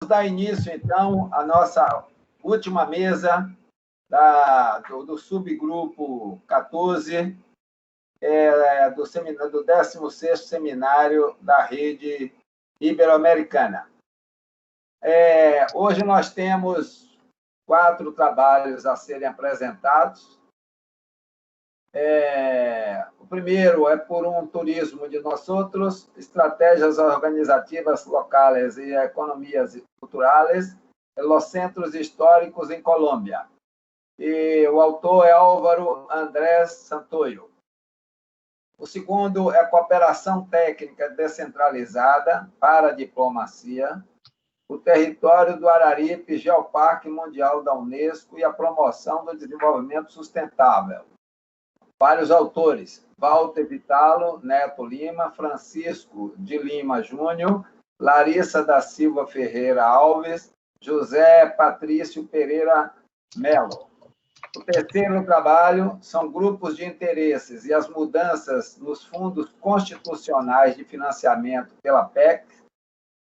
dar início, então, à nossa última mesa do subgrupo 14, do 16º Seminário da Rede Ibero-Americana. Hoje nós temos 4 trabalhos a serem apresentados. O primeiro é por um turismo de nós outros, estratégias organizativas locais e economias culturais em los centros históricos em Colômbia. E o autor é Álvaro Andrés Santoyo. O segundo é cooperação técnica descentralizada para a diplomacia, o território do Araripe, Geoparque Mundial da Unesco e a promoção do desenvolvimento sustentável. Vários autores: Walter Vitalo, Neto Lima, Francisco de Lima Júnior, Larissa da Silva Ferreira Alves, José Patrício Pereira Melo. O terceiro trabalho são grupos de interesses e as mudanças nos fundos constitucionais de financiamento pela PEC,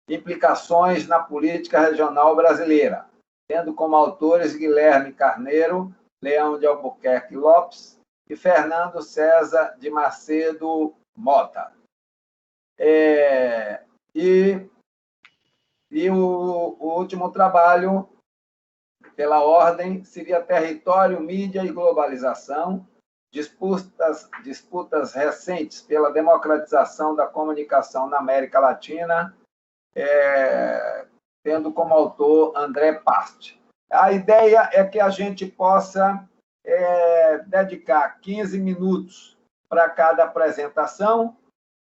implicações na política regional brasileira, tendo como autores Guilherme Carneiro, Leão de Albuquerque Lopes e Fernando César de Macedo Mota. E o último trabalho, pela ordem, seria Território, Mídia e Globalização, disputas recentes pela democratização da comunicação na América Latina, tendo como autor André Past. A ideia é que a gente possa dedicar 15 minutos para cada apresentação,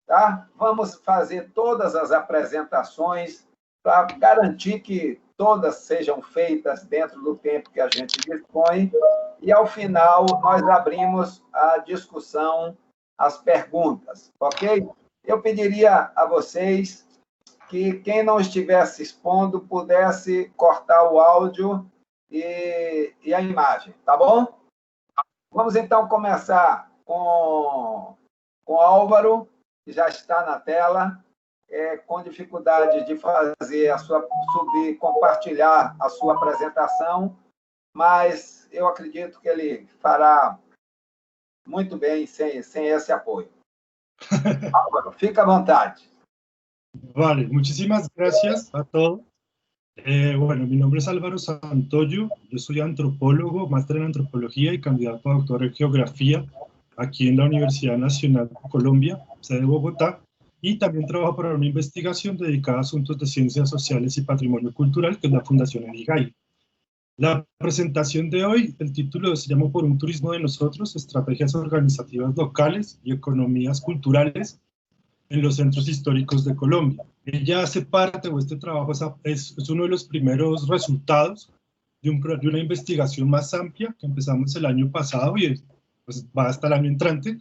tá? Vamos fazer todas as apresentações para garantir que todas sejam feitas dentro do tempo que a gente dispõe, e, ao final, nós abrimos a discussão, as perguntas, ok? Eu pediria a vocês que quem não estivesse expondo pudesse cortar o áudio e a imagem, tá bom? Vamos, então, começar com Álvaro, que já está na tela, com dificuldade de fazer compartilhar a sua apresentação, mas eu acredito que ele fará muito bem sem esse apoio. Álvaro, fica à vontade. Vale, muchísimas gracias a todos. Bueno, mi nombre es Álvaro Santoyo, yo soy antropólogo, máster en antropología y candidato a doctor en geografía aquí en la Universidad Nacional de Colombia, sede de Bogotá, y también trabajo para una investigación dedicada a asuntos de ciencias sociales y patrimonio cultural, que es la Fundación Enigay. La presentación de hoy, el título se llama Por un turismo de nosotros, estrategias organizativas locales y economías culturales en los centros históricos de Colombia. Ella hace parte, o este trabajo es uno de los primeros resultados de una investigación más amplia que empezamos el año pasado y pues va hasta el año entrante,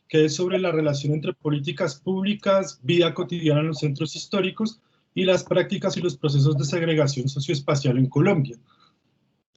que es sobre la relación entre políticas públicas, vida cotidiana en los centros históricos y las prácticas y los procesos de segregación socioespacial en Colombia.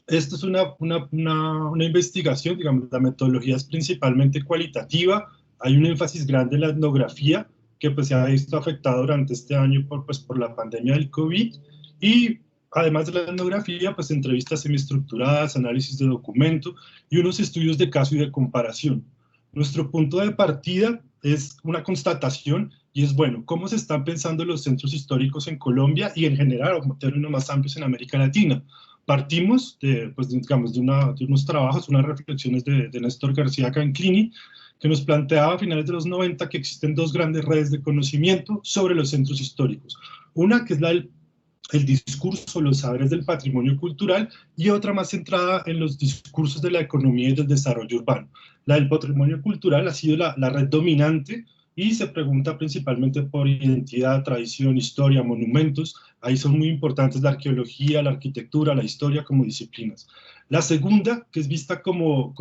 Esto es una investigación, digamos, la metodología es principalmente cualitativa, hay un énfasis grande en la etnografía, que pues se ha visto afectado durante este año por la pandemia del COVID, y además de la etnografía, pues entrevistas semiestructuradas, análisis de documento y unos estudios de caso y de comparación. Nuestro punto de partida es una constatación, y es, bueno, ¿cómo se están pensando los centros históricos en Colombia y en general, o en términos más amplios, en América Latina? Partimos pues, digamos, de unos trabajos, unas reflexiones de Néstor García Canclini, que nos planteaba a finales de los 90 que existen 2 grandes redes de conocimiento sobre los centros históricos. Una que es el discurso, los saberes del patrimonio cultural, y otra más centrada en los discursos de la economía y del desarrollo urbano. La del patrimonio cultural ha sido la red dominante y se pregunta principalmente por identidad, tradición, historia, monumentos. Ahí son muy importantes la arqueología, la arquitectura, la historia como disciplinas. La segunda, que es vista como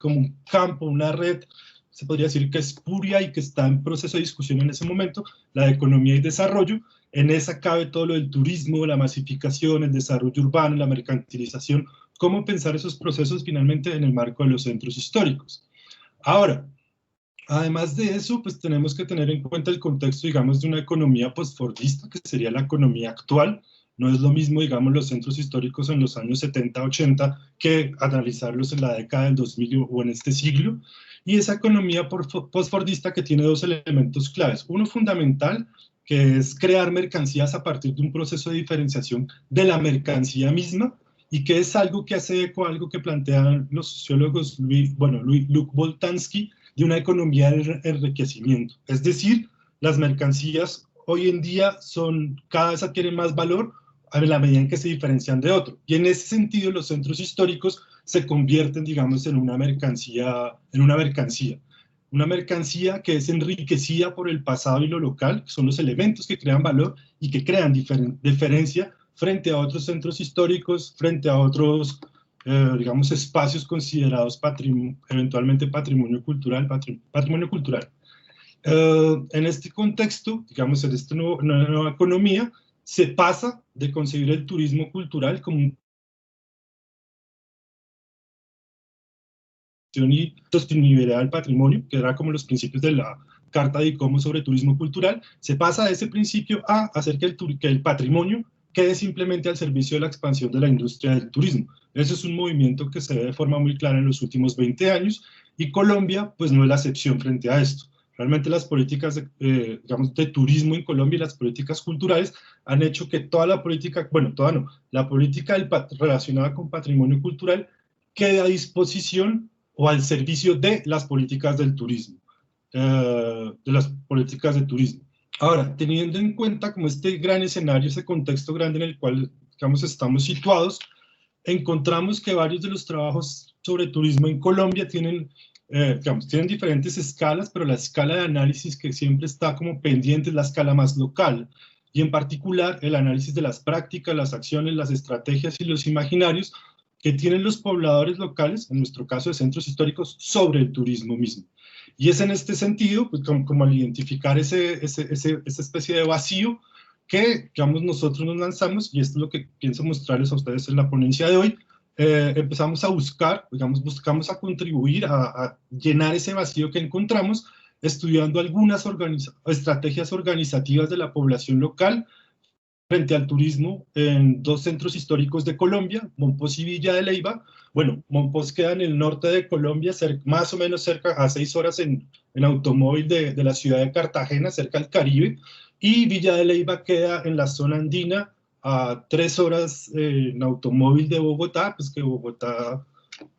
un campo, una red, se podría decir que es puria y que está en proceso de discusión en ese momento, la de economía y desarrollo. En esa cabe todo lo del turismo, la masificación, el desarrollo urbano, la mercantilización, cómo pensar esos procesos finalmente en el marco de los centros históricos. Ahora, además de eso, pues tenemos que tener en cuenta el contexto, digamos, de una economía postfordista, que sería la economía actual, No es lo mismo, digamos, los centros históricos en los años 70, 80, que analizarlos en la década del 2000 o en este siglo. Y esa economía postfordista que tiene dos elementos claves. Uno fundamental, que es crear mercancías a partir de un proceso de diferenciación de la mercancía misma, y que es algo que hace eco a algo que plantean los sociólogos Luc Boltanski, de una economía de enriquecimiento. Es decir, las mercancías hoy en día cada vez adquieren más valor a la medida en que se diferencian de otro. Y en ese sentido, los centros históricos se convierten, digamos, en una mercancía, una mercancía que es enriquecida por el pasado y lo local, que son los elementos que crean valor y que crean diferencia frente a otros centros históricos, frente a otros, digamos, espacios considerados eventualmente patrimonio cultural. En este contexto, digamos, en esta nueva economía, se pasa de concebir el turismo cultural como un y sostenibilidad del patrimonio, que era como los principios de la Carta de ICOMOS sobre turismo cultural, se pasa de ese principio a hacer que el patrimonio quede simplemente al servicio de la expansión de la industria del turismo. Ese es un movimiento que se ve de forma muy clara en los últimos 20 años, y Colombia pues no es la excepción frente a esto. Realmente las políticas digamos, de turismo en Colombia y las políticas culturales han hecho que toda la política, bueno, toda no, la política relacionada con patrimonio cultural quede a disposición o al servicio de las políticas del turismo, de las políticas de turismo. Ahora, teniendo en cuenta como este gran escenario, ese contexto grande en el cual, digamos, estamos situados, encontramos que varios de los trabajos sobre turismo en Colombia tienen diferentes escalas, pero la escala de análisis que siempre está como pendiente es la escala más local, y en particular el análisis de las prácticas, las acciones, las estrategias y los imaginarios que tienen los pobladores locales, en nuestro caso de centros históricos, sobre el turismo mismo. Y es en este sentido, pues, como al identificar esa especie de vacío que, digamos, nosotros nos lanzamos, y esto es lo que pienso mostrarles a ustedes en la ponencia de hoy. Empezamos a buscar, digamos, buscamos a contribuir a llenar ese vacío que encontramos, estudiando algunas estrategias organizativas de la población local frente al turismo en dos centros históricos de Colombia, Mompox y Villa de Leyva. Bueno, Mompox queda en el norte de Colombia, más o menos cerca, a 6 horas en automóvil de la ciudad de Cartagena, cerca al Caribe, y Villa de Leyva queda en la zona andina, a 3 horas en automóvil de Bogotá, pues que Bogotá,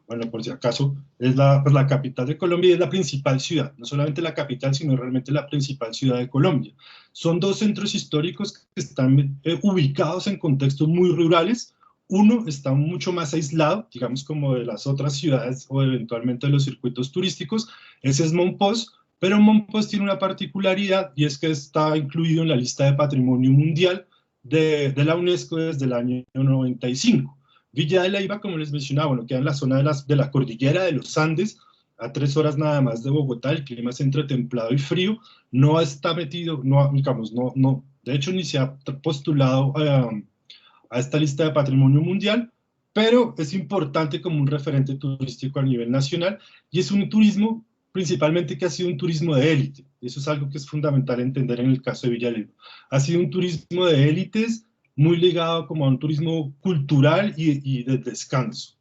bueno, por si acaso, es la capital de Colombia y es la principal ciudad, no solamente la capital, sino realmente la principal ciudad de Colombia. Son dos centros históricos que están ubicados en contextos muy rurales. Uno está mucho más aislado, digamos, como de las otras ciudades o eventualmente de los circuitos turísticos. Ese es Mompox, pero Mompox tiene una particularidad, y es que está incluido en la lista de Patrimonio Mundial de la UNESCO desde el año 95. Villa de Leyva, como les mencionaba, bueno, queda en la zona de la cordillera de los Andes, a 3 horas nada más de Bogotá. El clima es entre templado y frío, no está metido, de hecho ni se ha postulado a esta lista de Patrimonio Mundial, pero es importante como un referente turístico a nivel nacional, y es un turismo principalmente que ha sido un turismo de élite. Eso es algo que es fundamental entender en el caso de Villa de Leyva. Ha sido un turismo de élites, muy ligado como a un turismo cultural y de descanso.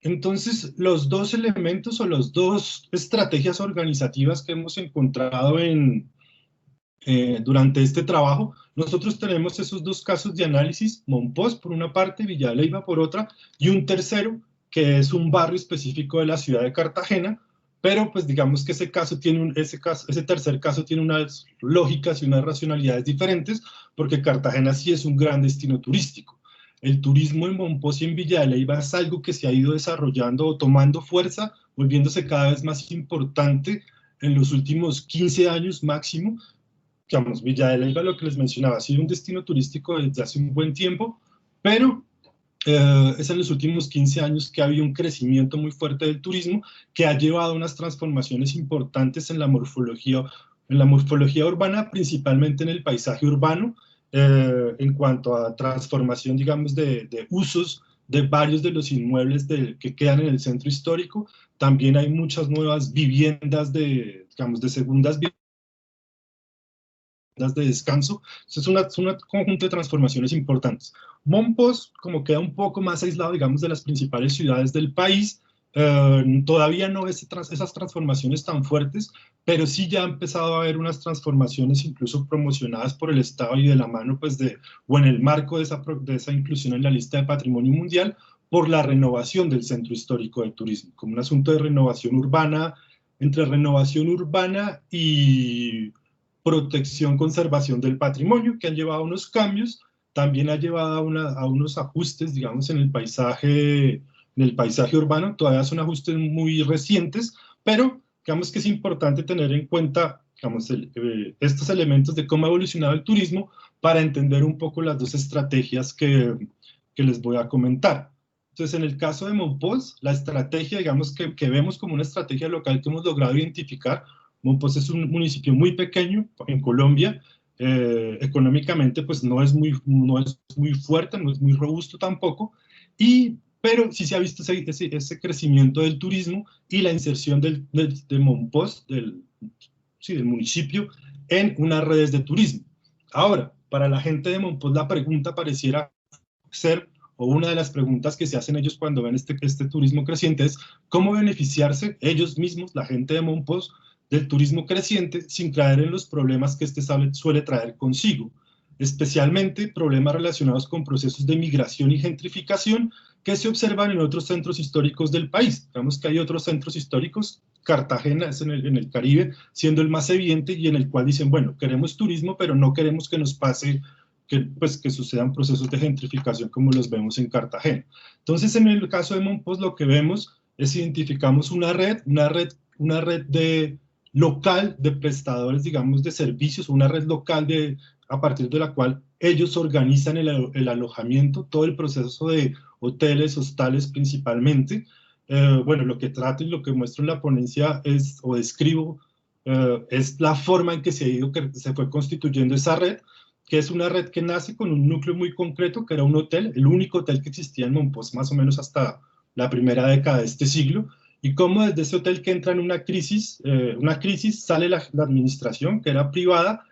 Entonces, los dos elementos o las dos estrategias organizativas que hemos encontrado durante este trabajo, nosotros tenemos esos dos casos de análisis, Mompox por una parte, Villa de Leyva por otra, y un tercero, que es un barrio específico de la ciudad de Cartagena, pero pues digamos que ese tercer caso tiene unas lógicas y unas racionalidades diferentes, porque Cartagena sí es un gran destino turístico. El turismo en Mompox y en Villa de Leyva es algo que se ha ido desarrollando o tomando fuerza, volviéndose cada vez más importante en los últimos 15 años máximo. Digamos, Villa de Leyva, lo que les mencionaba, ha sido un destino turístico desde hace un buen tiempo, pero es en los últimos 15 años que ha habido un crecimiento muy fuerte del turismo, que ha llevado a unas transformaciones importantes en la morfología urbana, principalmente en el paisaje urbano, en cuanto a transformación, digamos, de usos de varios de los inmuebles que quedan en el centro histórico. También hay muchas nuevas viviendas digamos, de segundas viviendas viviendas de descanso. Es un conjunto de transformaciones importantes. Mompox, como queda un poco más aislado, digamos, de las principales ciudades del país, todavía no ves esas transformaciones tan fuertes, pero sí ya ha empezado a haber unas transformaciones incluso promocionadas por el Estado y de la mano, pues, o en el marco de esa inclusión en la lista de Patrimonio Mundial, por la renovación del Centro Histórico de Turismo, como un asunto de renovación urbana, entre renovación urbana y protección, conservación del patrimonio, que han llevado a unos cambios, también ha llevado a unos ajustes, digamos, en el paisaje urbano. Todavía son ajustes muy recientes, pero digamos que es importante tener en cuenta, digamos, estos elementos de cómo ha evolucionado el turismo para entender un poco las dos estrategias que les voy a comentar. Entonces, en el caso de Mompox, la estrategia, digamos, que vemos como una estrategia local que hemos logrado identificar. Mompox es un municipio muy pequeño en Colombia, económicamente pues no es muy fuerte, no es muy robusto tampoco, pero sí se ha visto ese crecimiento del turismo y la inserción de Mompox, del municipio, en unas redes de turismo. Ahora, para la gente de Mompox la pregunta pareciera ser, o una de las preguntas que se hacen ellos cuando ven este turismo creciente es cómo beneficiarse ellos mismos, la gente de Mompox, del turismo creciente sin caer en los problemas que este suele traer consigo, especialmente problemas relacionados con procesos de migración y gentrificación que se observan en otros centros históricos del país. Digamos que hay otros centros históricos, Cartagena es en el Caribe, siendo el más evidente, y en el cual dicen, bueno, queremos turismo, pero no queremos que nos pase que sucedan procesos de gentrificación como los vemos en Cartagena. Entonces, en el caso de Mompox, lo que vemos es identificamos una red local de prestadores, digamos, de servicios, una red local a partir de la cual ellos organizan el alojamiento, todo el proceso de hoteles, hostales principalmente. Bueno, lo que trato y lo que muestro en la ponencia o describo, es la forma en que se fue constituyendo esa red, que es una red que nace con un núcleo muy concreto, que era un hotel, el único hotel que existía en Mompox más o menos hasta la primera década de este siglo, y cómo desde ese hotel que entra en una crisis sale la administración, que era privada,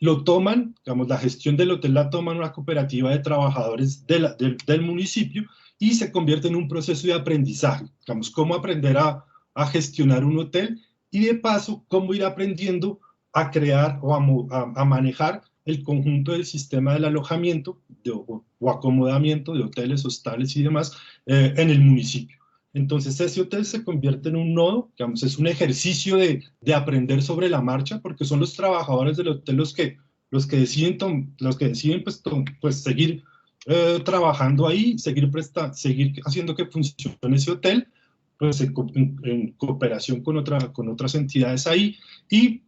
lo toman, digamos, la gestión del hotel la toman una cooperativa de trabajadores del municipio, y se convierte en un proceso de aprendizaje, digamos, cómo aprender a gestionar un hotel, y de paso, cómo ir aprendiendo a crear o a manejar el conjunto del sistema del alojamiento o acomodamiento de hoteles, hostales y demás en el municipio. Entonces ese hotel se convierte en un nodo, digamos, es un ejercicio de aprender sobre la marcha, porque son los trabajadores del hotel los que deciden pues seguir trabajando ahí, seguir haciendo que funcione ese hotel, pues en cooperación con otras entidades ahí, y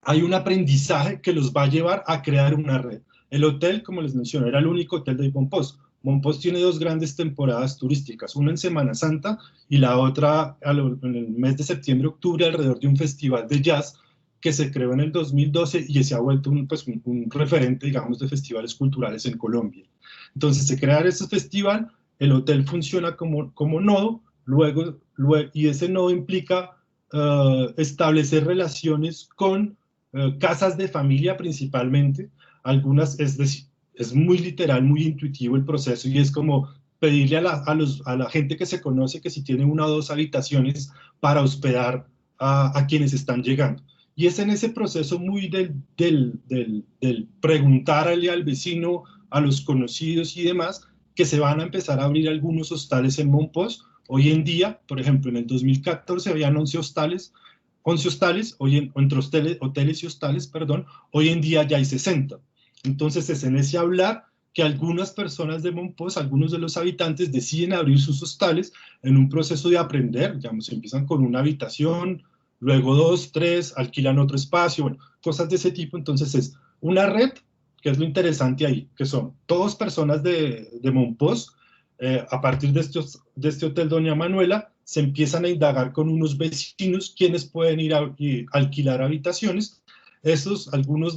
hay un aprendizaje que los va a llevar a crear una red. El hotel, como les mencioné, era el único hotel de Mompox. Mompox tiene dos grandes temporadas turísticas, una en Semana Santa y la otra en el mes de septiembre-octubre, alrededor de un festival de jazz que se creó en el 2012 y se ha vuelto un referente, digamos, de festivales culturales en Colombia. Entonces se crea ese festival, el hotel funciona como nodo, y ese nodo implica establecer relaciones con casas de familia principalmente, algunas, es decir, es muy literal, muy intuitivo el proceso, y es como pedirle a la gente que se conoce que si tiene una o dos habitaciones para hospedar a quienes están llegando. Y es en ese proceso muy del preguntarle al vecino, a los conocidos y demás, que se van a empezar a abrir algunos hostales en Mompox. Hoy en día, por ejemplo, en el 2014 habían 11 hostales, entre hoteles y hostales, perdón, hoy en día ya hay 60. Entonces es en ese hablar que algunas personas de Mompox, algunos de los habitantes, deciden abrir sus hostales en un proceso de aprender, digamos, empiezan con una habitación, luego 2, 3, alquilan otro espacio, bueno, cosas de ese tipo. Entonces es una red, que es lo interesante ahí, que son todas personas de Mompox. A partir de este hotel Doña Manuela, se empiezan a indagar con unos vecinos quienes pueden ir a alquilar habitaciones. Algunos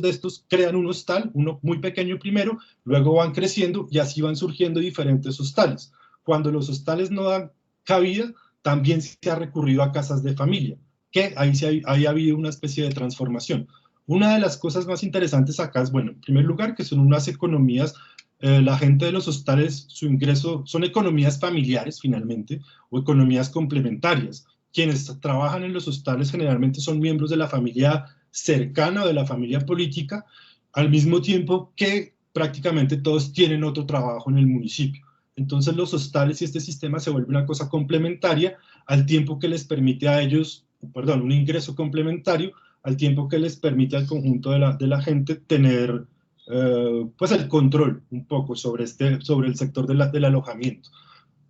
de estos crean un hostal, uno muy pequeño primero, luego van creciendo y así van surgiendo diferentes hostales. Cuando los hostales no dan cabida, también se ha recurrido a casas de familia, que ahí ha habido una especie de transformación. Una de las cosas más interesantes acá es, bueno, en primer lugar, que son unas economías, la gente de los hostales, su ingreso, son economías familiares finalmente, o economías complementarias. Quienes trabajan en los hostales generalmente son miembros de la familia cercana o de la familia política, al mismo tiempo que prácticamente todos tienen otro trabajo en el municipio. Entonces los hostales y este sistema se vuelve una cosa complementaria al tiempo que les permite a ellos, perdón, un ingreso complementario al tiempo que les permite al conjunto de la gente tener pues el control un poco sobre el sector del alojamiento.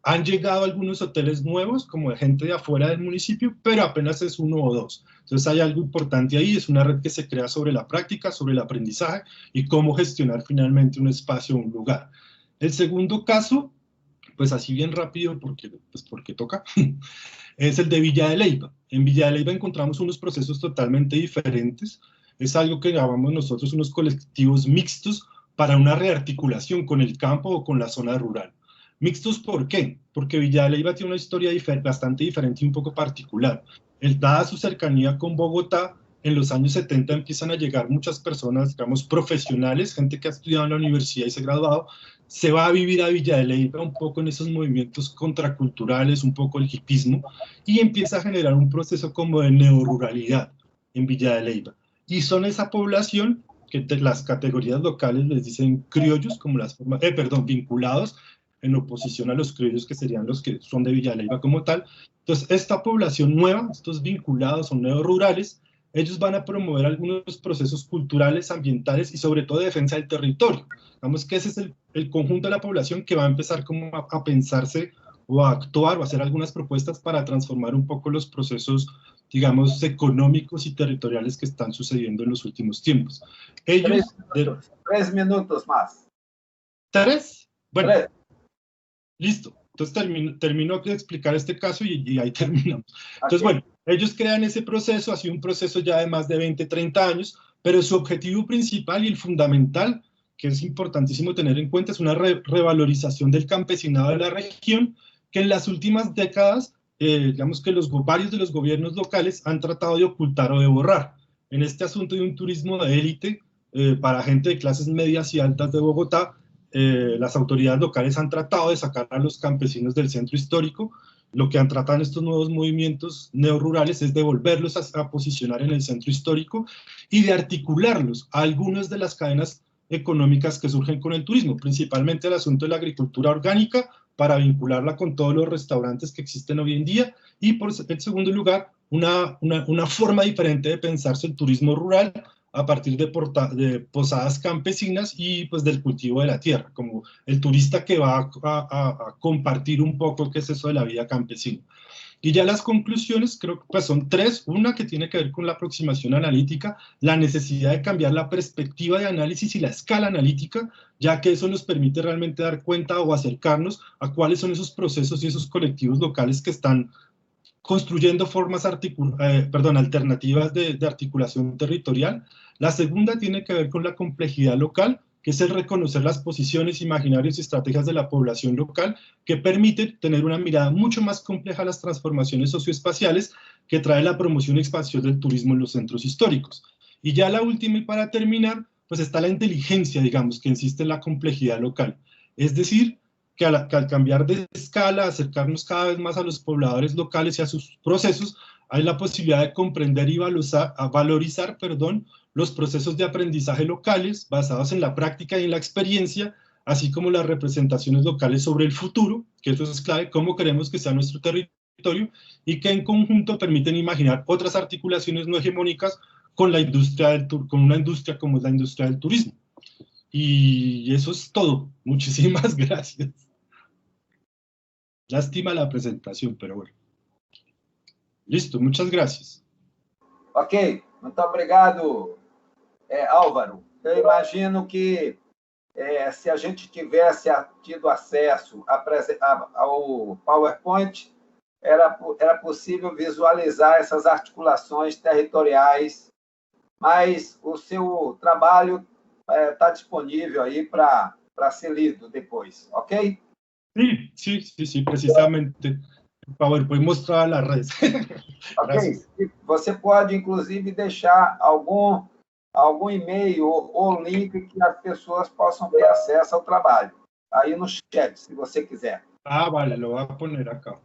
Han llegado algunos hoteles nuevos, como de gente de afuera del municipio, pero apenas es uno o dos. Entonces hay algo importante ahí, es una red que se crea sobre la práctica, sobre el aprendizaje y cómo gestionar finalmente un espacio o un lugar. El segundo caso, pues así bien rápido, porque toca, es el de Villa de Leyva. En Villa de Leyva encontramos unos procesos totalmente diferentes. Es algo que llamamos nosotros unos colectivos mixtos para una rearticulación con el campo o con la zona rural. ¿Mixtos por qué? Porque Villa de Leyva tiene una historia bastante diferente y un poco particular. Dada su cercanía con Bogotá, en los años 70 empiezan a llegar muchas personas, digamos, profesionales, gente que ha estudiado en la universidad y se ha graduado, se va a vivir a Villa de Leyva un poco en esos movimientos contraculturales, un poco el hipismo, y empieza a generar un proceso como de neoruralidad en Villa de Leyva. Y son esa población que las categorías locales les dicen criollos, como las formas, vinculados, en oposición a los criollos que serían los que son de Villa de Leyva como tal. Entonces, esta población nueva, estos vinculados o neorurales, ellos van a promover algunos procesos culturales, ambientales y sobre todo de defensa del territorio. Digamos que ese es el conjunto de la población que va a empezar como a pensarse o a actuar o a hacer algunas propuestas para transformar un poco los procesos, digamos, económicos y territoriales que están sucediendo en los últimos tiempos. Ellos... 3 minutos más. ¿3? Bueno, 3. Listo. Entonces termino de explicar este caso y ahí terminamos. Entonces, bueno, ellos crean ese proceso, ha sido un proceso ya de más de 20, 30 años, pero su objetivo principal y el fundamental, que es importantísimo tener en cuenta, es una revalorización del campesinado de la región, que en las últimas décadas, digamos que varios de los gobiernos locales han tratado de ocultar o de borrar. En este asunto de un turismo de élite para gente de clases medias y altas de Bogotá, las autoridades locales han tratado de sacar a los campesinos del centro histórico. Lo que han tratado en estos nuevos movimientos neorurales es de volverlos a posicionar en el centro histórico y de articularlos a algunas de las cadenas económicas que surgen con el turismo, principalmente el asunto de la agricultura orgánica, para vincularla con todos los restaurantes que existen hoy en día, y por el segundo lugar, una forma diferente de pensarse el turismo rural, a partir de posadas campesinas y pues del cultivo de la tierra, como el turista que va a compartir un poco qué es eso de la vida campesina. Y ya las conclusiones creo que pues son 3, una que tiene que ver con la aproximación analítica, la necesidad de cambiar la perspectiva de análisis y la escala analítica, ya que eso nos permite realmente dar cuenta o acercarnos a cuáles son esos procesos y esos colectivos locales que están construyendo formas alternativas de articulación territorial. La segunda tiene que ver con la complejidad local, que es el reconocer las posiciones, imaginarios y estrategias de la población local, que permite tener una mirada mucho más compleja a las transformaciones socioespaciales que trae la promoción y expansión del turismo en los centros históricos. Y ya la última, y para terminar, pues está la inteligencia, digamos, que insiste en la complejidad local. Es decir, que al cambiar de escala, acercarnos cada vez más a los pobladores locales y a sus procesos, hay la posibilidad de comprender y valorizar los procesos de aprendizaje locales basados en la práctica y en la experiencia, así como las representaciones locales sobre el futuro, que eso es clave, cómo queremos que sea nuestro territorio, y que en conjunto permiten imaginar otras articulaciones no hegemónicas con con una industria como es la industria del turismo. Y eso es todo. Muchísimas gracias. Lástima la presentación, pero bueno. Listo, muchas gracias. Ok, muito obrigado, Álvaro. Eu imagino que se a gente tivesse tido acesso ao PowerPoint, era possível visualizar essas articulações territoriais, mas o seu trabalho está disponível aí para ser lido depois, ok? Sí, precisamente. O PowerPoint mostrava nas redes. Ok. Você pode, inclusive, deixar algum algum e-mail ou link que as pessoas possam ter acesso ao trabalho. Aí no chat, se você quiser. Ah, vale, lo voy a poner acá.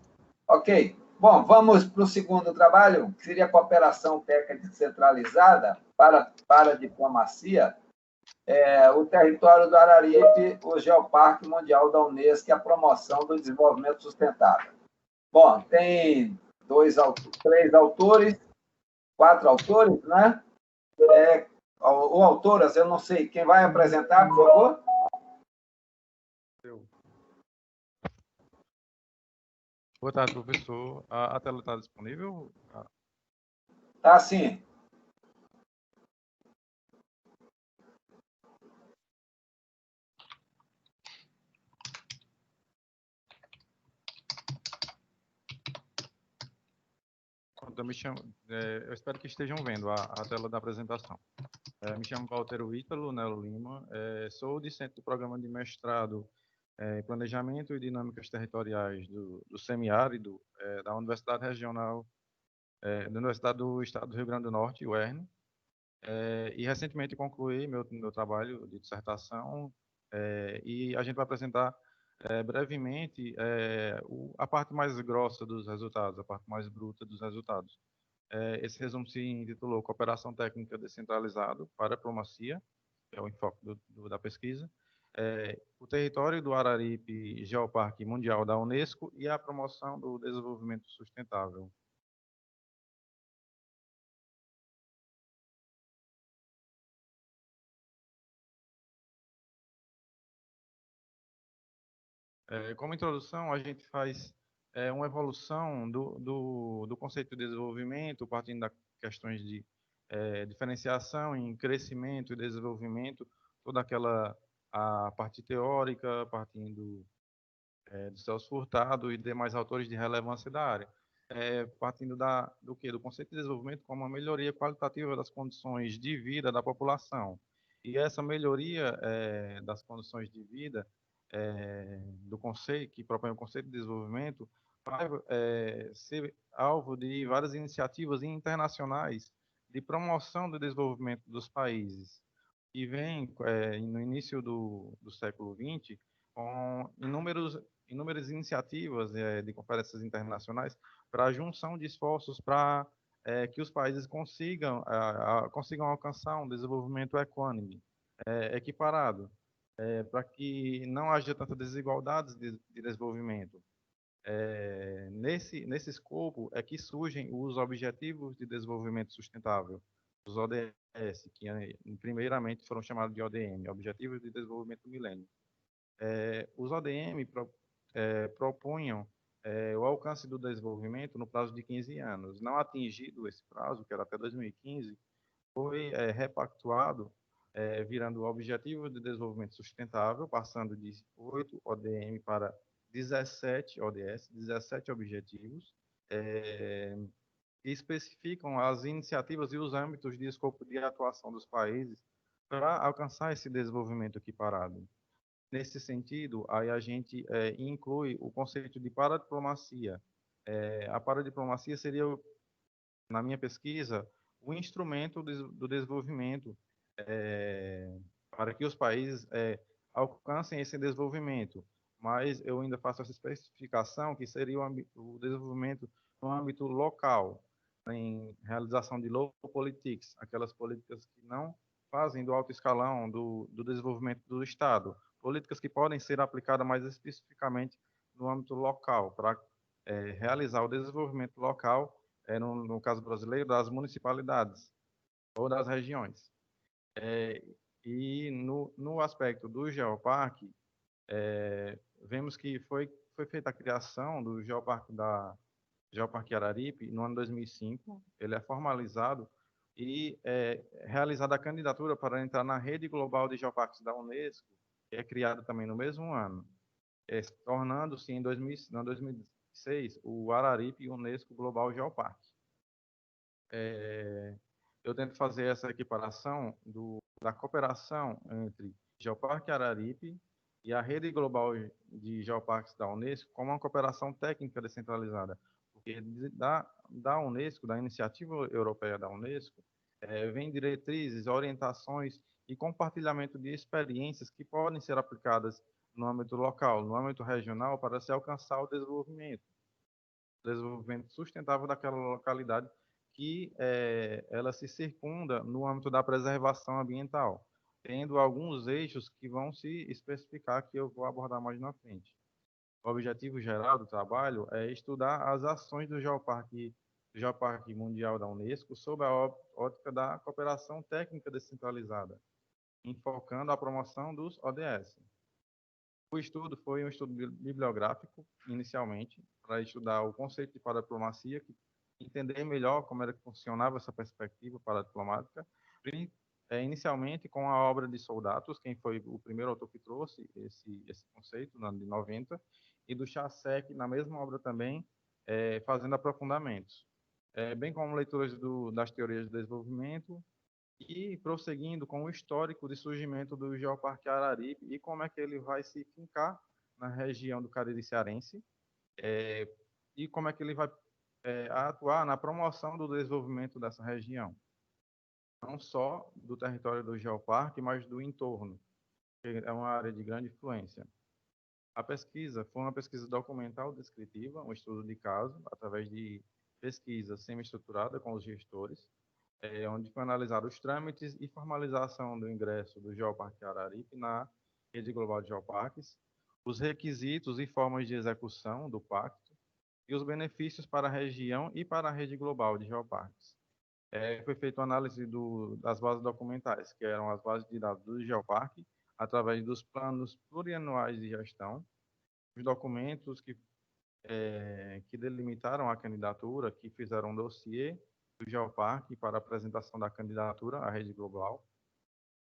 Ok. Bom, vamos para o segundo trabalho, que seria a cooperação técnica descentralizada para a diplomacia. O território do Araripe, o Geoparque Mundial da Unesco e a promoção do desenvolvimento sustentável. Bom, tem três autores, quatro autores, né? Ou autoras, eu não sei. Quem vai apresentar, por favor? Eu. Boa tarde, professor. A tela está disponível? Tá, sim. Eu espero que estejam vendo a tela da apresentação. Me chamo Valtero Ítalo Nelo Lima, sou discente do programa de mestrado em Planejamento e Dinâmicas Territoriais do Semiárido da Universidade Regional, da Universidade do Estado do Rio Grande do Norte, UERN, e recentemente concluí meu trabalho de dissertação, e a gente vai apresentar brevemente a parte mais grossa dos resultados, a parte mais bruta dos resultados. Esse resumo se intitulou Cooperação Técnica Descentralizada para a Diplomacia, que é o enfoque da pesquisa, o território do Araripe Geoparque Mundial da Unesco e a promoção do desenvolvimento sustentável. Como introdução, a gente faz uma evolução do conceito de desenvolvimento, partindo das questões de diferenciação em crescimento e desenvolvimento, toda a parte teórica, partindo de Celso Furtado e demais autores de relevância da área. Partindo do quê? Do conceito de desenvolvimento como uma melhoria qualitativa das condições de vida da população. E essa melhoria das condições de vida do conceito, que propõe o conceito de desenvolvimento, vai ser alvo de várias iniciativas internacionais de promoção do desenvolvimento dos países, que vem no início do século XX com inúmeras iniciativas de conferências internacionais para a junção de esforços para que os países consigam alcançar um desenvolvimento equânime, equiparado, para que não haja tanta desigualdades de desenvolvimento. Nesse escopo é que surgem os Objetivos de Desenvolvimento Sustentável, os ODS, que primeiramente foram chamados de ODM, Objetivos de Desenvolvimento do Milênio. Os ODM propunham o alcance do desenvolvimento no prazo de 15 anos. Não atingido esse prazo, que era até 2015, foi repactuado, virando o Objetivo de Desenvolvimento Sustentável, passando de 8 ODM para 17 ODS, 17 objetivos, que especificam as iniciativas e os âmbitos de escopo de atuação dos países para alcançar esse desenvolvimento equiparado. Nesse sentido, aí a gente inclui o conceito de paradiplomacia. A paradiplomacia seria, na minha pesquisa, o instrumento do desenvolvimento para que os países alcancem esse desenvolvimento. Mas eu ainda faço essa especificação que seria o desenvolvimento no âmbito local, em realização de local politics, aquelas políticas que não fazem do alto escalão do desenvolvimento do Estado, políticas que podem ser aplicadas mais especificamente no âmbito local, para realizar o desenvolvimento local, no caso brasileiro, das municipalidades ou das regiões. E no aspecto do Geoparque, vemos que foi feita a criação do Geoparque Araripe no ano 2005, ele é formalizado e realizada a candidatura para entrar na rede global de geoparques da Unesco, que é criada também no mesmo ano, tornando-se em 2006 o Araripe Unesco Global Geoparque. Eu tento fazer essa equiparação da cooperação entre Geoparque Araripe e a rede global de geoparques da Unesco como uma cooperação técnica descentralizada, porque da Unesco, da iniciativa europeia da Unesco, vem diretrizes, orientações e compartilhamento de experiências que podem ser aplicadas no âmbito local, no âmbito regional, para se alcançar o desenvolvimento sustentável daquela localidade que ela se circunda no âmbito da preservação ambiental, tendo alguns eixos que vão se especificar que eu vou abordar mais na frente. O objetivo geral do trabalho é estudar as ações do Geoparque Mundial da Unesco sob a ótica da cooperação técnica descentralizada, enfocando a promoção dos ODS. O estudo foi um estudo bibliográfico, inicialmente, para estudar o conceito de paradiplomacia, entender melhor como era que funcionava essa perspectiva paradiplomática, inicialmente com a obra de Soldatus, quem foi o primeiro autor que trouxe esse conceito, no ano de 90, e do Chasek, na mesma obra também, fazendo aprofundamentos, bem como leituras das teorias de desenvolvimento, e prosseguindo com o histórico de surgimento do Geoparque Araripe e como é que ele vai se fincar na região do Cariri Cearense, e como é que ele vai atuar na promoção do desenvolvimento dessa região, não só do território do Geoparque, mas do entorno, que é uma área de grande influência. A pesquisa foi uma pesquisa documental descritiva, um estudo de caso, através de pesquisa semi-estruturada com os gestores, onde foi analisado os trâmites e formalização do ingresso do Geoparque Araripe na Rede Global de Geoparques, os requisitos e formas de execução do pacto e os benefícios para a região e para a Rede Global de Geoparques. Foi feita uma análise das bases documentais, que eram as bases de dados do Geoparque, através dos planos plurianuais de gestão, os documentos que delimitaram a candidatura, que fizeram um dossiê do Geoparque para apresentação da candidatura à Rede Global,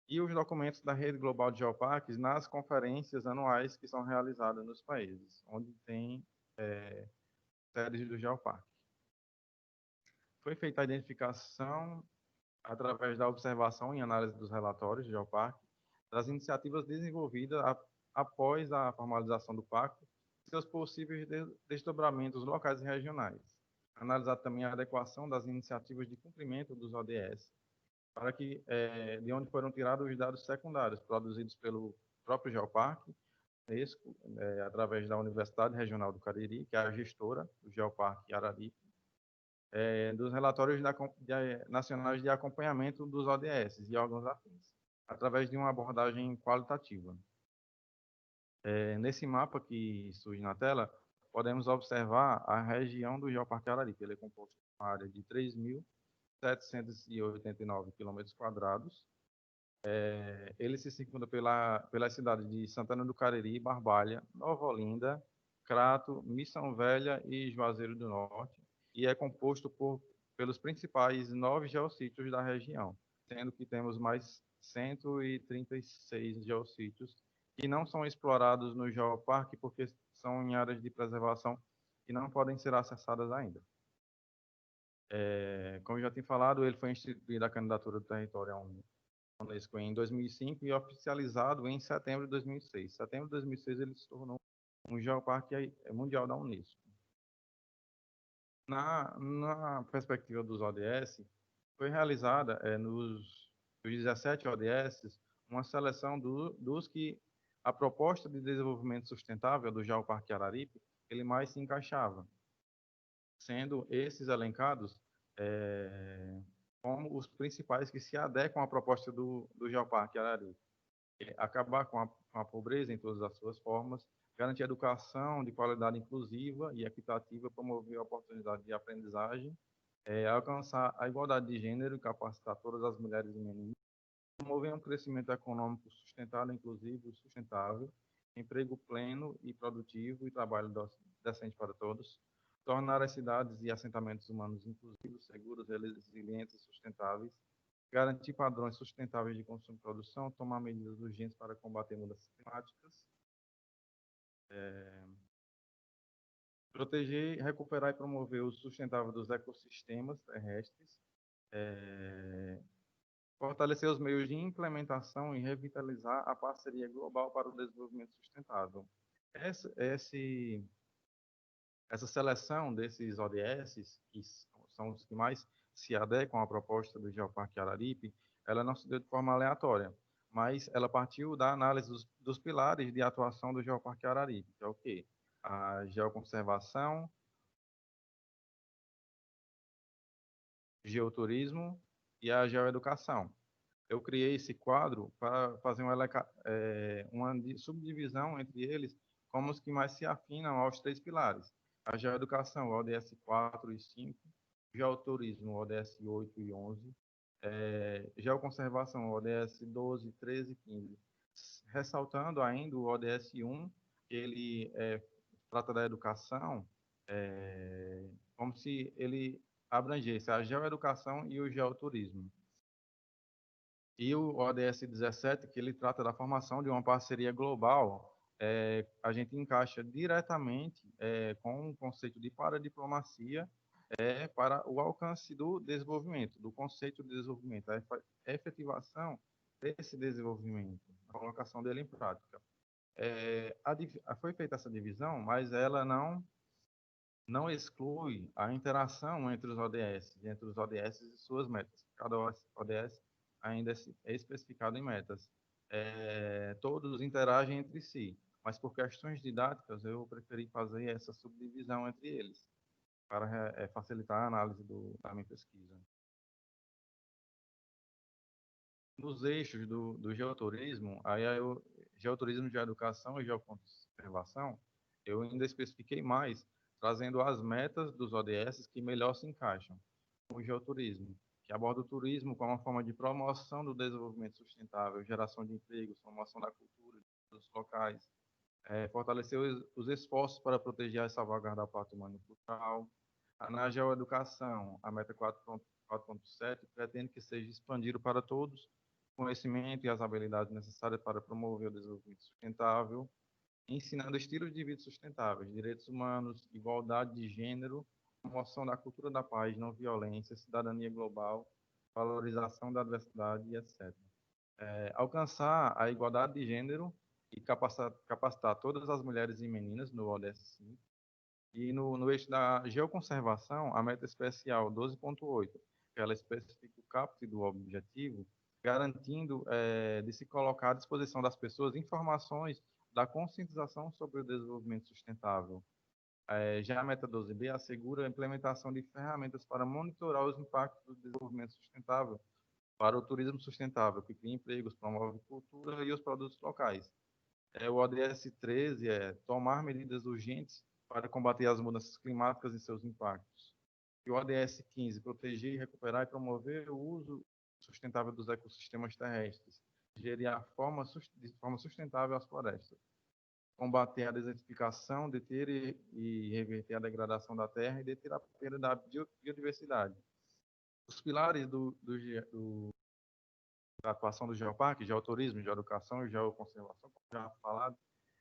e os documentos da Rede Global de Geoparques nas conferências anuais que são realizadas nos países, onde tem sedes do Geoparque. Foi feita a identificação, através da observação e análise dos relatórios do Geoparque, das iniciativas desenvolvidas após a formalização do pacto, seus possíveis desdobramentos locais e regionais. Analisar também a adequação das iniciativas de cumprimento dos ODS, para que, de onde foram tirados os dados secundários, produzidos pelo próprio Geoparque, Unesco, através da Universidade Regional do Cariri, que é a gestora do Geoparque Araripe, dos relatórios nacionais de acompanhamento dos ODS e órgãos afins, através de uma abordagem qualitativa. Nesse mapa que surge na tela, podemos observar a região do Geoparque Araripe. Ele é composto por uma área de 3.789 km². Ele se circunda pelas cidades de Santana do Cariri, Barbalha, Nova Olinda, Crato, Missão Velha e Juazeiro do Norte, e é composto pelos principais 9 geossítios da região, sendo que temos mais 136 geossítios que não são explorados no Geoparque porque são em áreas de preservação que não podem ser acessadas ainda. Como eu já tinha falado, ele foi instituído a candidatura do território à Unesco em 2005 e oficializado em setembro de 2006. Em setembro de 2006 ele se tornou um Geoparque Mundial da Unesco. Na perspectiva dos ODS, foi realizada nos 17 ODS uma seleção dos que a proposta de desenvolvimento sustentável do Geoparque Araripe ele mais se encaixava, sendo esses elencados como os principais que se adequam à proposta do Geoparque Araripe. Acabar com a pobreza em todas as suas formas, garantir educação de qualidade inclusiva e equitativa, promover a oportunidade de aprendizagem, alcançar a igualdade de gênero e capacitar todas as mulheres e meninas, promover um crescimento econômico sustentável, inclusivo e sustentável, emprego pleno e produtivo e trabalho decente para todos, tornar as cidades e assentamentos humanos inclusivos, seguros, resilientes e sustentáveis, garantir padrões sustentáveis de consumo e produção, tomar medidas urgentes para combater mudanças climáticas, proteger, recuperar e promover o sustentável dos ecossistemas terrestres, fortalecer os meios de implementação e revitalizar a parceria global para o desenvolvimento sustentável. Essa seleção desses ODS, que são os que mais se adequam à proposta do Geoparque Araripe, ela não se deu de forma aleatória, mas ela partiu da análise dos pilares de atuação do Geoparque Araripe, que é o quê? A geoconservação, geoturismo e a geoeducação. Eu criei esse quadro para fazer uma subdivisão entre eles, como os que mais se afinam aos três pilares. A geoeducação, o ODS 4 e 5, geoturismo, o ODS 8 e 11, geoconservação, o ODS 12, 13 e 15. Ressaltando ainda o ODS 1, que ele trata da educação, como se ele abrangesse a geoeducação e o geoturismo. E o ODS 17, que ele trata da formação de uma parceria global, a gente encaixa diretamente com o conceito de paradiplomacia para o alcance do desenvolvimento, do conceito de desenvolvimento, a efetivação desse desenvolvimento, a colocação dele em prática. Foi feita essa divisão, mas ela não exclui a interação entre os ODS e suas metas. Cada ODS ainda é especificado em metas. Todos interagem entre si, mas por questões didáticas eu preferi fazer essa subdivisão entre eles, para facilitar a análise da minha pesquisa. Nos eixos do geoturismo, geoturismo, geoeducação e geoconservação, eu ainda especifiquei mais, trazendo as metas dos ODS que melhor se encaixam com o geoturismo, que aborda o turismo como uma forma de promoção do desenvolvimento sustentável, geração de empregos, promoção da cultura dos locais, fortalecer os esforços para proteger e salvaguardar o patrimônio cultural. Na geoeducação, a meta 4.7 pretende que seja expandido para todos o conhecimento e as habilidades necessárias para promover o desenvolvimento sustentável, ensinando estilos de vida sustentáveis, direitos humanos, igualdade de gênero, promoção da cultura da paz, não violência, cidadania global, valorização da diversidade e etc. Alcançar a igualdade de gênero e capacitar todas as mulheres e meninas no ODS 5. E no eixo da geoconservação, a meta especial 12.8, ela especifica o caput do objetivo, garantindo de se colocar à disposição das pessoas informações da conscientização sobre o desenvolvimento sustentável. Já a meta 12B assegura a implementação de ferramentas para monitorar os impactos do desenvolvimento sustentável para o turismo sustentável, que cria empregos, promove cultura e os produtos locais. O ODS 13 é tomar medidas urgentes para combater as mudanças climáticas e seus impactos. E o ODS 15, proteger, recuperar e promover o uso sustentável dos ecossistemas terrestres, gerir de forma sustentável as florestas, combater a desertificação, deter e reverter a degradação da terra e deter a perda da biodiversidade. Os pilares da atuação do Geoparque, geoturismo, geoeducação e geoconservação, como já falado,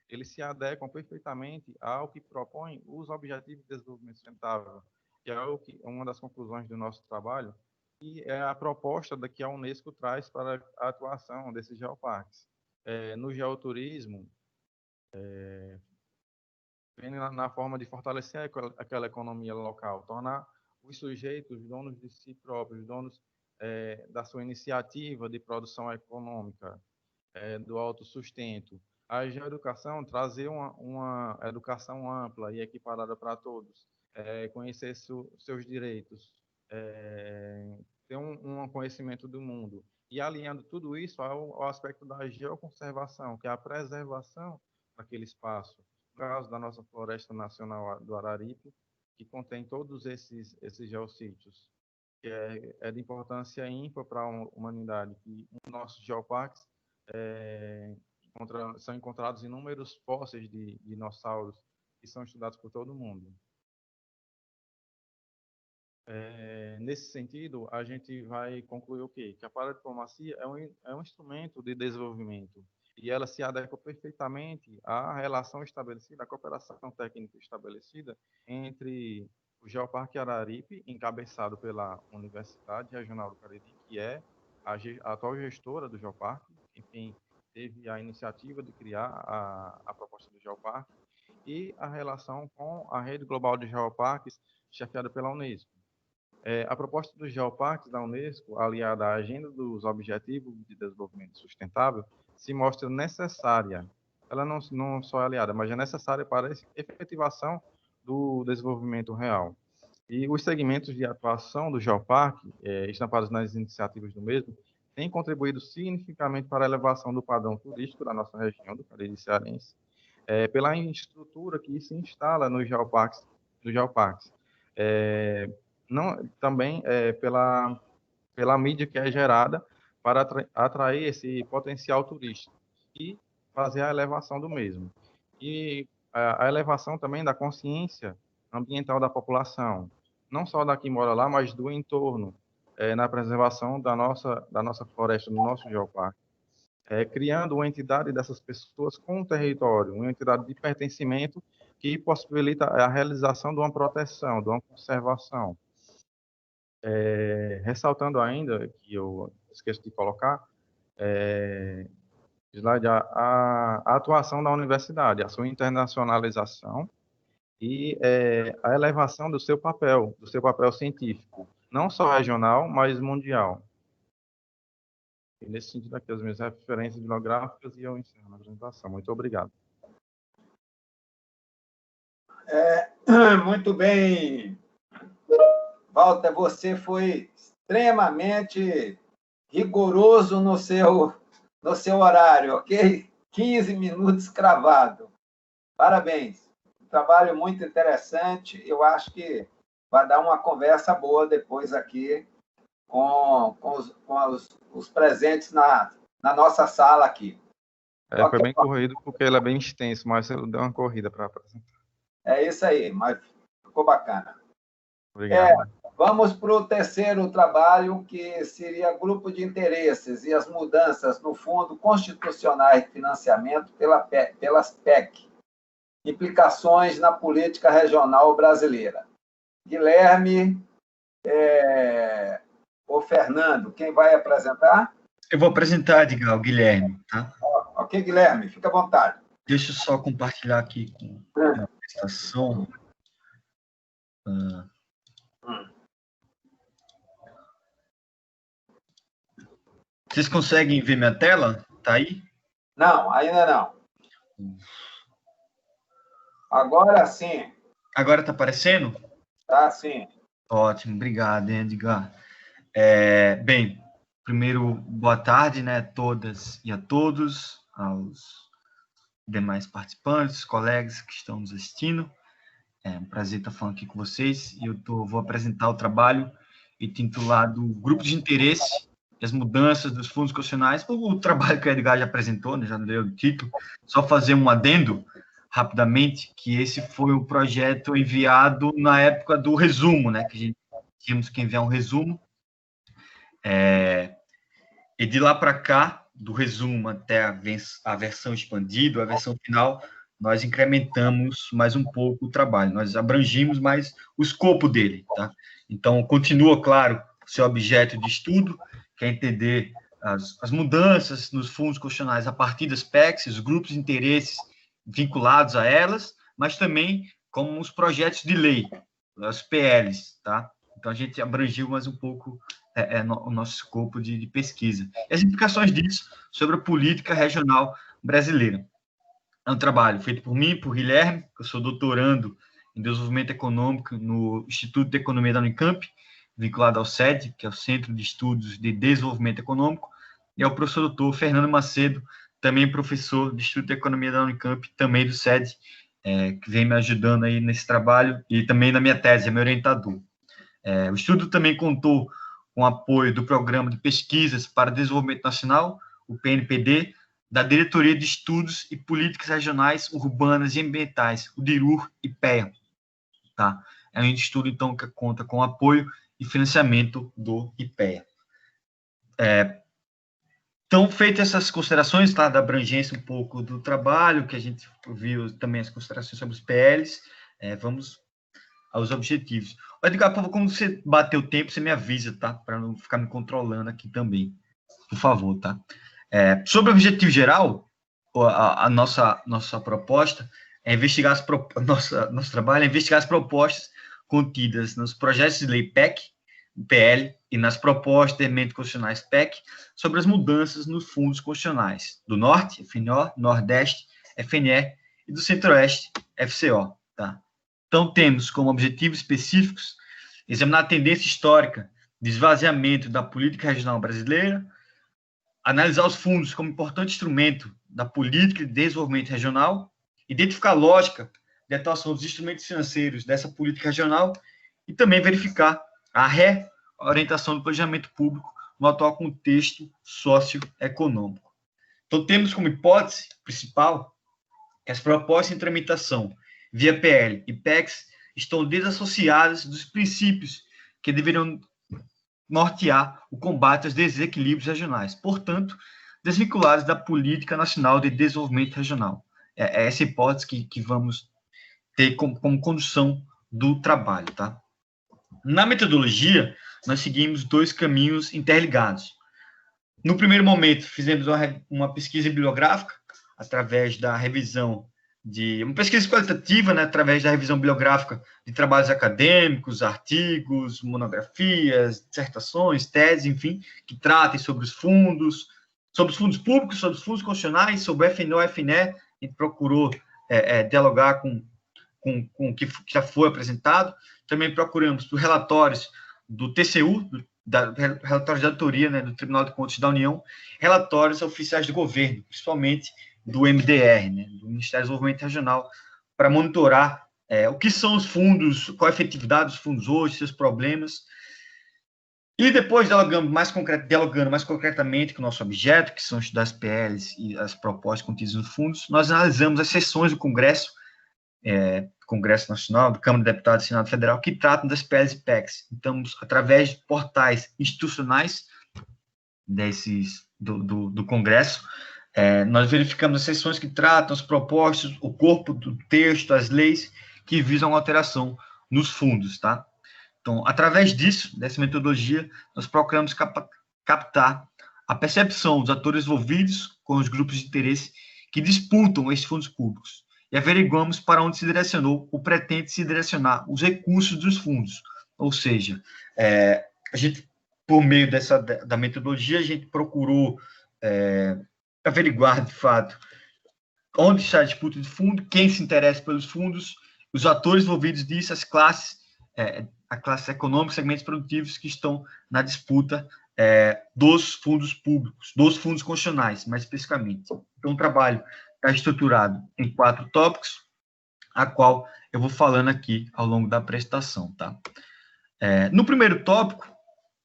eles se adequam perfeitamente ao que propõem os Objetivos de Desenvolvimento Sustentável, que é uma das conclusões do nosso trabalho, e é a proposta que a Unesco traz para a atuação desses geoparques. No geoturismo, vem na forma de fortalecer aquela economia local, tornar os sujeitos donos de si próprios, donos da sua iniciativa de produção econômica, do autossustento. A geoeducação, trazer uma educação ampla e equiparada para todos, conhecer seus direitos, ter um conhecimento do mundo. E alinhando tudo isso ao aspecto da geoconservação, que é a preservação daquele espaço. No caso da nossa Floresta Nacional do Araripe, que contém todos esses geossítios, que é de importância ímpar para a humanidade, que os nossos geoparques são encontrados inúmeros fósseis de dinossauros que são estudados por todo mundo. Nesse sentido, a gente vai concluir o quê? Que a paradiplomacia é um instrumento de desenvolvimento e ela se adequa perfeitamente à relação estabelecida, à cooperação técnica estabelecida entre o Geoparque Araripe, encabeçado pela Universidade Regional do Cariri, que é a atual gestora do Geoparque, enfim, teve a iniciativa de criar a proposta do Geoparque, e a relação com a Rede Global de Geoparques, chefiada pela Unesco. A proposta dos geoparques da Unesco, aliada à Agenda dos Objetivos de Desenvolvimento Sustentável, se mostra necessária. Ela não só é aliada, mas é necessária para a efetivação do desenvolvimento real. E os segmentos de atuação do geoparque, estampados nas iniciativas do mesmo, têm contribuído significativamente para a elevação do padrão turístico da nossa região, do Cariri Cearense, pela estrutura que se instala nos geoparques, também pela mídia que é gerada para atrair esse potencial turístico e fazer a elevação do mesmo. E a elevação também da consciência ambiental da população, não só da que mora lá, mas do entorno, na preservação da nossa floresta, do nosso geoparque. Criando uma entidade dessas pessoas com um território, uma entidade de pertencimento que possibilita a realização de uma proteção, de uma conservação. Ressaltando ainda, que eu esqueço de colocar, slide, a atuação da universidade, a sua internacionalização e a elevação do seu papel científico, não só regional, mas mundial. E nesse sentido aqui, as minhas referências bibliográficas, e eu encerro a apresentação. Muito obrigado. Muito bem, Walter, você foi extremamente rigoroso no seu horário, ok? 15 minutos cravado. Parabéns. Um trabalho muito interessante. Eu acho que vai dar uma conversa boa depois aqui com os presentes na nossa sala aqui. Foi bem corrido, porque ele é bem extenso, mas eu dei uma corrida para apresentar. É isso aí, mas ficou bacana. Obrigado. Vamos para o terceiro trabalho, que seria Grupo de Interesses e as Mudanças no Fundo Constitucional de Financiamento pelas PEC. Implicações na política regional brasileira. Guilherme ou Fernando, quem vai apresentar? Eu vou apresentar, Edgar, o Guilherme, tá? Ok, Guilherme, fica à vontade. Deixa eu só compartilhar aqui com a apresentação. Vocês conseguem ver minha tela? Tá aí? Não, ainda não. Agora sim. Agora tá aparecendo? Tá sim. Ótimo, obrigado, Edgar. Bem, primeiro, boa tarde, né, a todas e a todos, aos demais participantes, colegas que estão nos assistindo. É um prazer estar falando aqui com vocês, e eu vou apresentar o trabalho intitulado Grupo de Interesse e as Mudanças dos Fundos Constitucionais, o trabalho que o Edgar já apresentou, né, já deu o título. Só fazer um adendo rapidamente, que esse foi o projeto enviado na época do resumo, né, que a gente tínhamos que enviar um resumo, e de lá para cá, do resumo até a versão expandida, a versão final, nós incrementamos mais um pouco o trabalho, nós abrangimos mais o escopo dele, tá? Então, continua, claro, seu objeto de estudo, que é entender as mudanças nos fundos constitucionais a partir das PECs, os grupos de interesses vinculados a elas, mas também como os projetos de lei, as PLs, tá? Então, a gente abrangiu mais um pouco o nosso escopo de pesquisa. E as implicações disso sobre a política regional brasileira. É um trabalho feito por mim, por Guilherme, que eu sou doutorando em Desenvolvimento Econômico no Instituto de Economia da Unicamp, vinculado ao CED, que é o Centro de Estudos de Desenvolvimento Econômico, e ao professor doutor Fernando Macedo, também professor do Instituto de Economia da Unicamp, também do CED, que vem me ajudando aí nesse trabalho, e também na minha tese, é meu orientador. O estudo também contou com o apoio do Programa de Pesquisas para Desenvolvimento Nacional, o PNPD, da Diretoria de Estudos e Políticas Regionais Urbanas e Ambientais, o DIRUR e PEA. Tá? É um estudo, então, que conta com apoio e financiamento do IPEA. Então, feitas essas considerações, tá, da abrangência um pouco do trabalho, que a gente viu também as considerações sobre os PLs, vamos aos objetivos. Edgar, por favor, como você bater o tempo, você me avisa, tá? Para não ficar me controlando aqui também. Por favor, tá? Sobre o objetivo geral, a nossa proposta é investigar nosso trabalho é investigar as propostas contidas nos projetos de lei PEC PL e nas propostas de emendas constitucionais PEC sobre as mudanças nos fundos constitucionais do Norte, FNO, Nordeste, FNE, e do Centro-Oeste, FCO. Tá? Então, temos como objetivos específicos examinar a tendência histórica de esvaziamento da política regional brasileira, analisar os fundos como importante instrumento da política de desenvolvimento regional, identificar a lógica de atuação dos instrumentos financeiros dessa política regional e também verificar a reorientação do planejamento público no atual contexto socioeconômico. Então, temos como hipótese principal que as propostas em tramitação via PL e PECs estão desassociadas dos princípios que deveriam nortear o combate aos desequilíbrios regionais, portanto, desvinculados da Política Nacional de Desenvolvimento Regional. É essa hipótese que vamos ter como condução do trabalho. Tá? Na metodologia, nós seguimos 2 caminhos interligados. No primeiro momento, fizemos uma pesquisa bibliográfica, através da revisão de uma pesquisa qualitativa, né, através da revisão bibliográfica de trabalhos acadêmicos, artigos, monografias, dissertações, teses, enfim, que tratem sobre os fundos públicos, sobre os fundos constitucionais, sobre o FNO, FNE. A gente procurou dialogar com o que já foi apresentado. Também procuramos por relatórios do TCU, relatórios de auditoria, né, do Tribunal de Contas da União, relatórios oficiais do governo, principalmente do MDR, né, do Ministério do Desenvolvimento Regional, para monitorar o que são os fundos, qual a efetividade dos fundos hoje, seus problemas. E depois, dialogando mais concretamente com o nosso objeto, que são estudar as PLs e as propostas contidas nos fundos, nós analisamos as sessões do Congresso Nacional, do Câmara de Deputados e Senado Federal, que tratam das PLs e PECs. Então, através de portais institucionais do Congresso, nós verificamos as sessões que tratam as propostas, o corpo do texto, as leis que visam a alteração nos fundos, tá? Então, através dessa metodologia, nós procuramos captar a percepção dos atores envolvidos com os grupos de interesse que disputam esses fundos públicos e averiguamos para onde se direcionou ou pretende se direcionar os recursos dos fundos. Ou seja, a gente, por meio da metodologia, a gente procurou averiguar, de fato, onde está a disputa de fundo, quem se interessa pelos fundos, os atores envolvidos nisso, as classes econômicas, segmentos produtivos que estão na disputa dos fundos públicos, dos fundos constitucionais, mais especificamente. Então, o trabalho está estruturado em 4 tópicos, a qual eu vou falando aqui ao longo da apresentação. Tá? No primeiro tópico,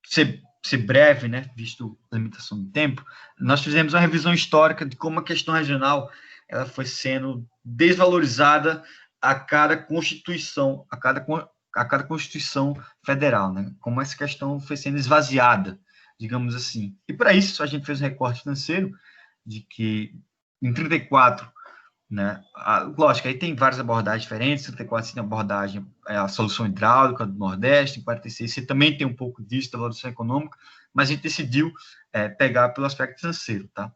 ser breve, né, visto a limitação do tempo, nós fizemos uma revisão histórica de como a questão regional ela foi sendo desvalorizada a cada Constituição, a cada Constituição Federal, né, como essa questão foi sendo esvaziada, digamos assim. E para isso a gente fez um recorte financeiro de que em 34, né, lógico, aí tem várias abordagens diferentes. 34 tem a abordagem, a solução hidráulica do Nordeste. Em 46 você também tem um pouco disso, da valoração econômica, mas a gente decidiu pegar pelo aspecto financeiro, tá?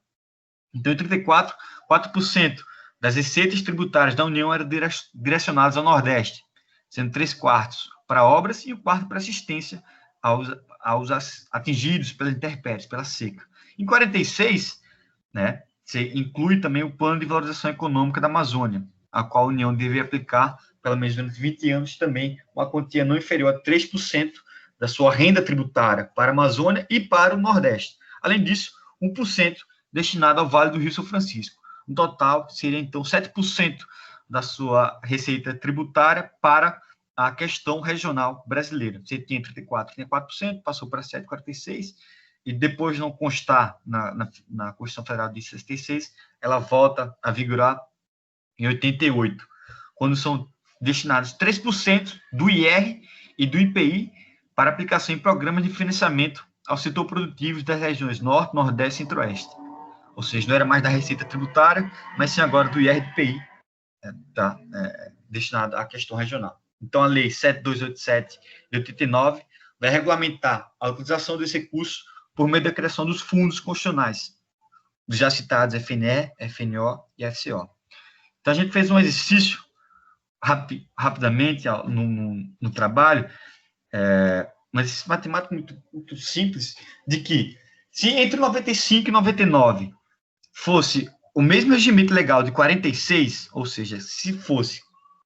Então, em 34, 4% das receitas tributárias da União eram direcionadas ao Nordeste, sendo 3/4 para obras e 1/4 para assistência aos atingidos pelas intempéries, pela seca. Em 46, né, você inclui também o Plano de Valorização Econômica da Amazônia, a qual a União deve aplicar, pelo menos durante 20 anos, também uma quantia não inferior a 3% da sua renda tributária para a Amazônia e para o Nordeste. Além disso, 1% destinado ao Vale do Rio São Francisco. No total, seria, então, 7% da sua receita tributária para a questão regional brasileira. Você tinha 34%, passou para 7,46%, e depois de não constar na Constituição Federal de 66, ela volta a vigorar em 88, quando são destinados 3% do IR e do IPI para aplicação em programas de financiamento ao setor produtivo das regiões Norte, Nordeste e Centro-Oeste. Ou seja, não era mais da receita tributária, mas sim agora do IR e do IPI, destinado à questão regional. Então, a Lei 7287 de 89 vai regulamentar a utilização desse recurso por meio da criação dos fundos constitucionais, dos já citados FNE, FNO e FCO. Então, a gente fez um exercício rapidamente no trabalho, um exercício matemático muito simples, de que se entre 95 e 99 fosse o mesmo regimento legal de 46, ou seja, se fosse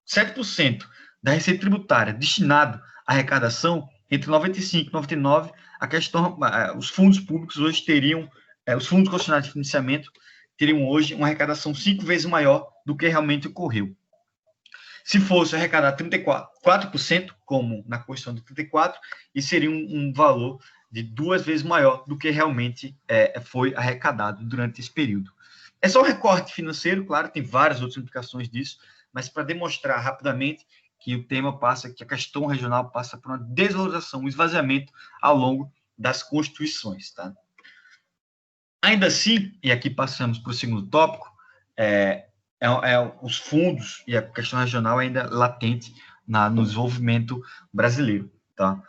7% da receita tributária destinado à arrecadação, entre 95 e 99, a questão, os fundos públicos hoje teriam, os fundos constitucionais de financiamento teriam hoje uma arrecadação 5 vezes maior do que realmente ocorreu. Se fosse arrecadar 34%, como na Constituição de 34, isso seria um valor de 2 vezes maior do que realmente foi arrecadado durante esse período. É só um recorte financeiro, claro, tem várias outras implicações disso, mas para demonstrar rapidamente que o tema passa, que a questão regional passa por uma desvalorização, um esvaziamento ao longo das constituições, tá? Ainda assim, e aqui passamos para o segundo tópico, os fundos e a questão regional ainda latente no desenvolvimento brasileiro, tá?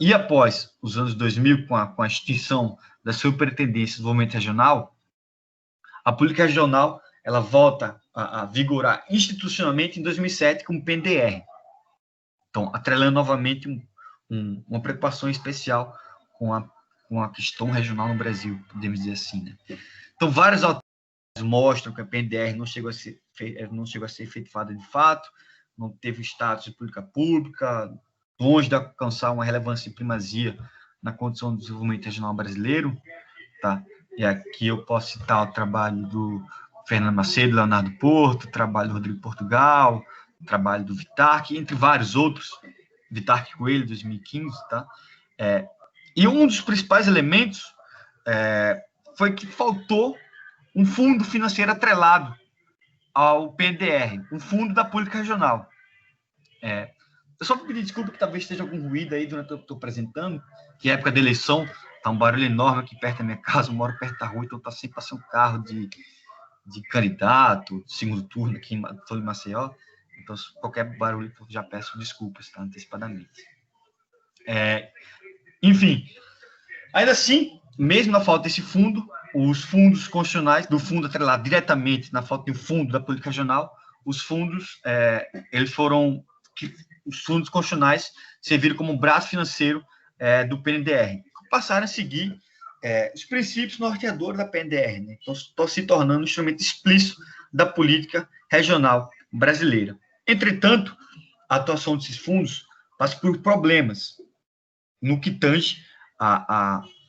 E após os anos 2000, com a extinção da Superintendência de Desenvolvimento Regional, a política regional ela volta a vigorar institucionalmente em 2007 com o PNDR. Então, atrelando novamente uma preocupação especial com a questão regional no Brasil, podemos dizer assim, né? Então, vários autores mostram que a PNDR não chegou a ser efetivada de fato, não teve status de política pública, longe de alcançar uma relevância e primazia na condição do desenvolvimento regional brasileiro, tá? E aqui eu posso citar o trabalho do Fernando Macedo, Leonardo Porto, o trabalho do Rodrigo Portugal, o trabalho do Vitarc, entre vários outros, Vitarc Coelho, 2015, tá? E um dos principais elementos foi que faltou um fundo financeiro atrelado ao PNDR, um fundo da política regional. Eu só vou pedir desculpa que talvez esteja algum ruído aí durante o que eu estou apresentando, que é época da eleição, está um barulho enorme aqui perto da minha casa, eu moro perto da rua, então está sempre passando carro de candidato, de segundo turno aqui em Maceió, então qualquer barulho eu já peço desculpas, tá, antecipadamente. Enfim, ainda assim, mesmo na falta desse fundo, os fundos constitucionais, do fundo atrelado diretamente, na falta de um fundo da política regional, os fundos, os fundos constitucionais serviram como braço financeiro do PNDR, passaram a seguir os princípios norteadores da PNDR, né? Então, estão se tornando um instrumento explícito da política regional brasileira. Entretanto, a atuação desses fundos passa por problemas no que tange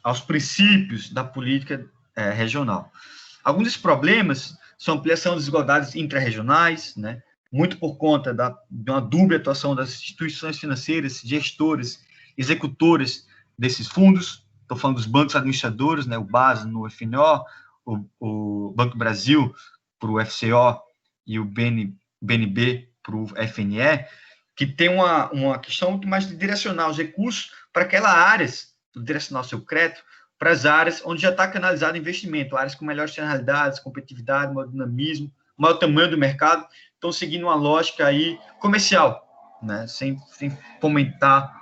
aos princípios da política regional. Alguns desses problemas são ampliação das desigualdades intra-regionais, né? Muito por conta de uma dúbia atuação das instituições financeiras, gestoras, executoras desses fundos. Estou falando dos bancos administradores, né? O BAS no FNO, o Banco do Brasil para o FCO e o BNB para o FNE, que tem uma questão muito mais de direcionar os recursos para aquelas áreas, direcionar o seu crédito para as áreas onde já está canalizado investimento, áreas com melhores externalidades, competitividade, maior dinamismo, maior tamanho do mercado, estão seguindo uma lógica aí comercial, né? Sem fomentar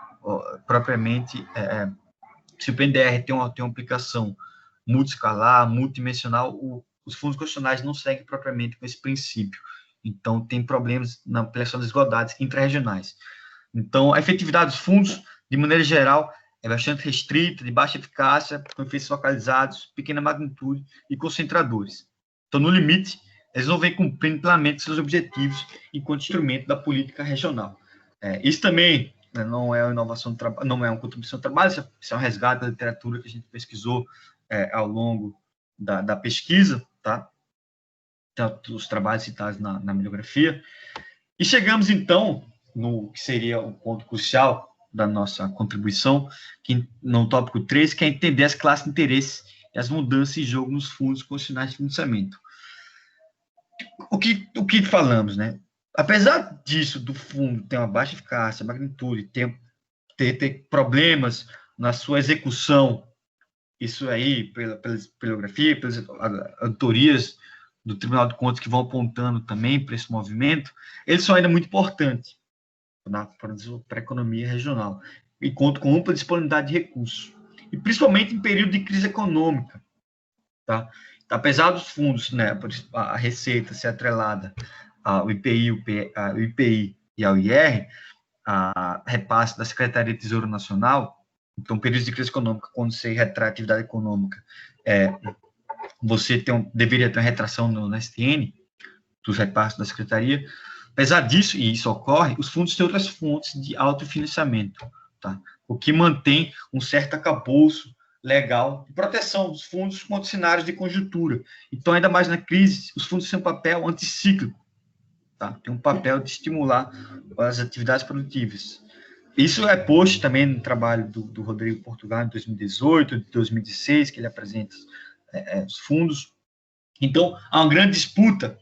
propriamente se o PNDR tem uma aplicação multiescalar, multidimensional, os fundos constitucionais não seguem propriamente com esse princípio. Então, tem problemas na ampliação das desigualdades intra-regionais. Então, a efetividade dos fundos, de maneira geral, é bastante restrita, de baixa eficácia, com efeitos localizados, pequena magnitude e concentradores. Então, no limite, eles não vêm cumprindo plenamente seus objetivos enquanto instrumento da política regional. Isso também não é uma inovação do trabalho, não é uma contribuição do trabalho, isso é um resgate da literatura que a gente pesquisou ao longo da pesquisa, tá? Tanto os trabalhos citados na bibliografia. E chegamos, então, no que seria o ponto crucial da nossa contribuição, no tópico 3, que é entender as classes de interesse e as mudanças em jogo nos fundos constitucionais de financiamento. O que falamos, né? Apesar disso, do fundo ter uma baixa eficácia, magnitude, ter problemas na sua execução, isso aí, pela bibliografia, pelas auditorias do Tribunal de Contas que vão apontando também para esse movimento, eles são ainda muito importantes para a economia regional e contam com ampla disponibilidade de recursos, e principalmente em período de crise econômica, tá? Apesar dos fundos, né, a receita ser atrelada ao IPI, ao IPI e ao IR, a repasse da Secretaria de Tesouro Nacional. Então, períodos de crise econômica, quando você retrai a atividade econômica, você deveria ter uma retração no STN, dos repasses da Secretaria. Apesar disso, e isso ocorre, os fundos têm outras fontes de autofinanciamento, tá? O que mantém um certo arcabouço legal de proteção dos fundos contra cenários de conjuntura. Então, ainda mais na crise, os fundos têm um papel anticíclico, tá? Tem um papel de estimular as atividades produtivas. Isso é posto também no trabalho do Rodrigo Portugal em 2018, de 2016, que ele apresenta os fundos. Então, há uma grande disputa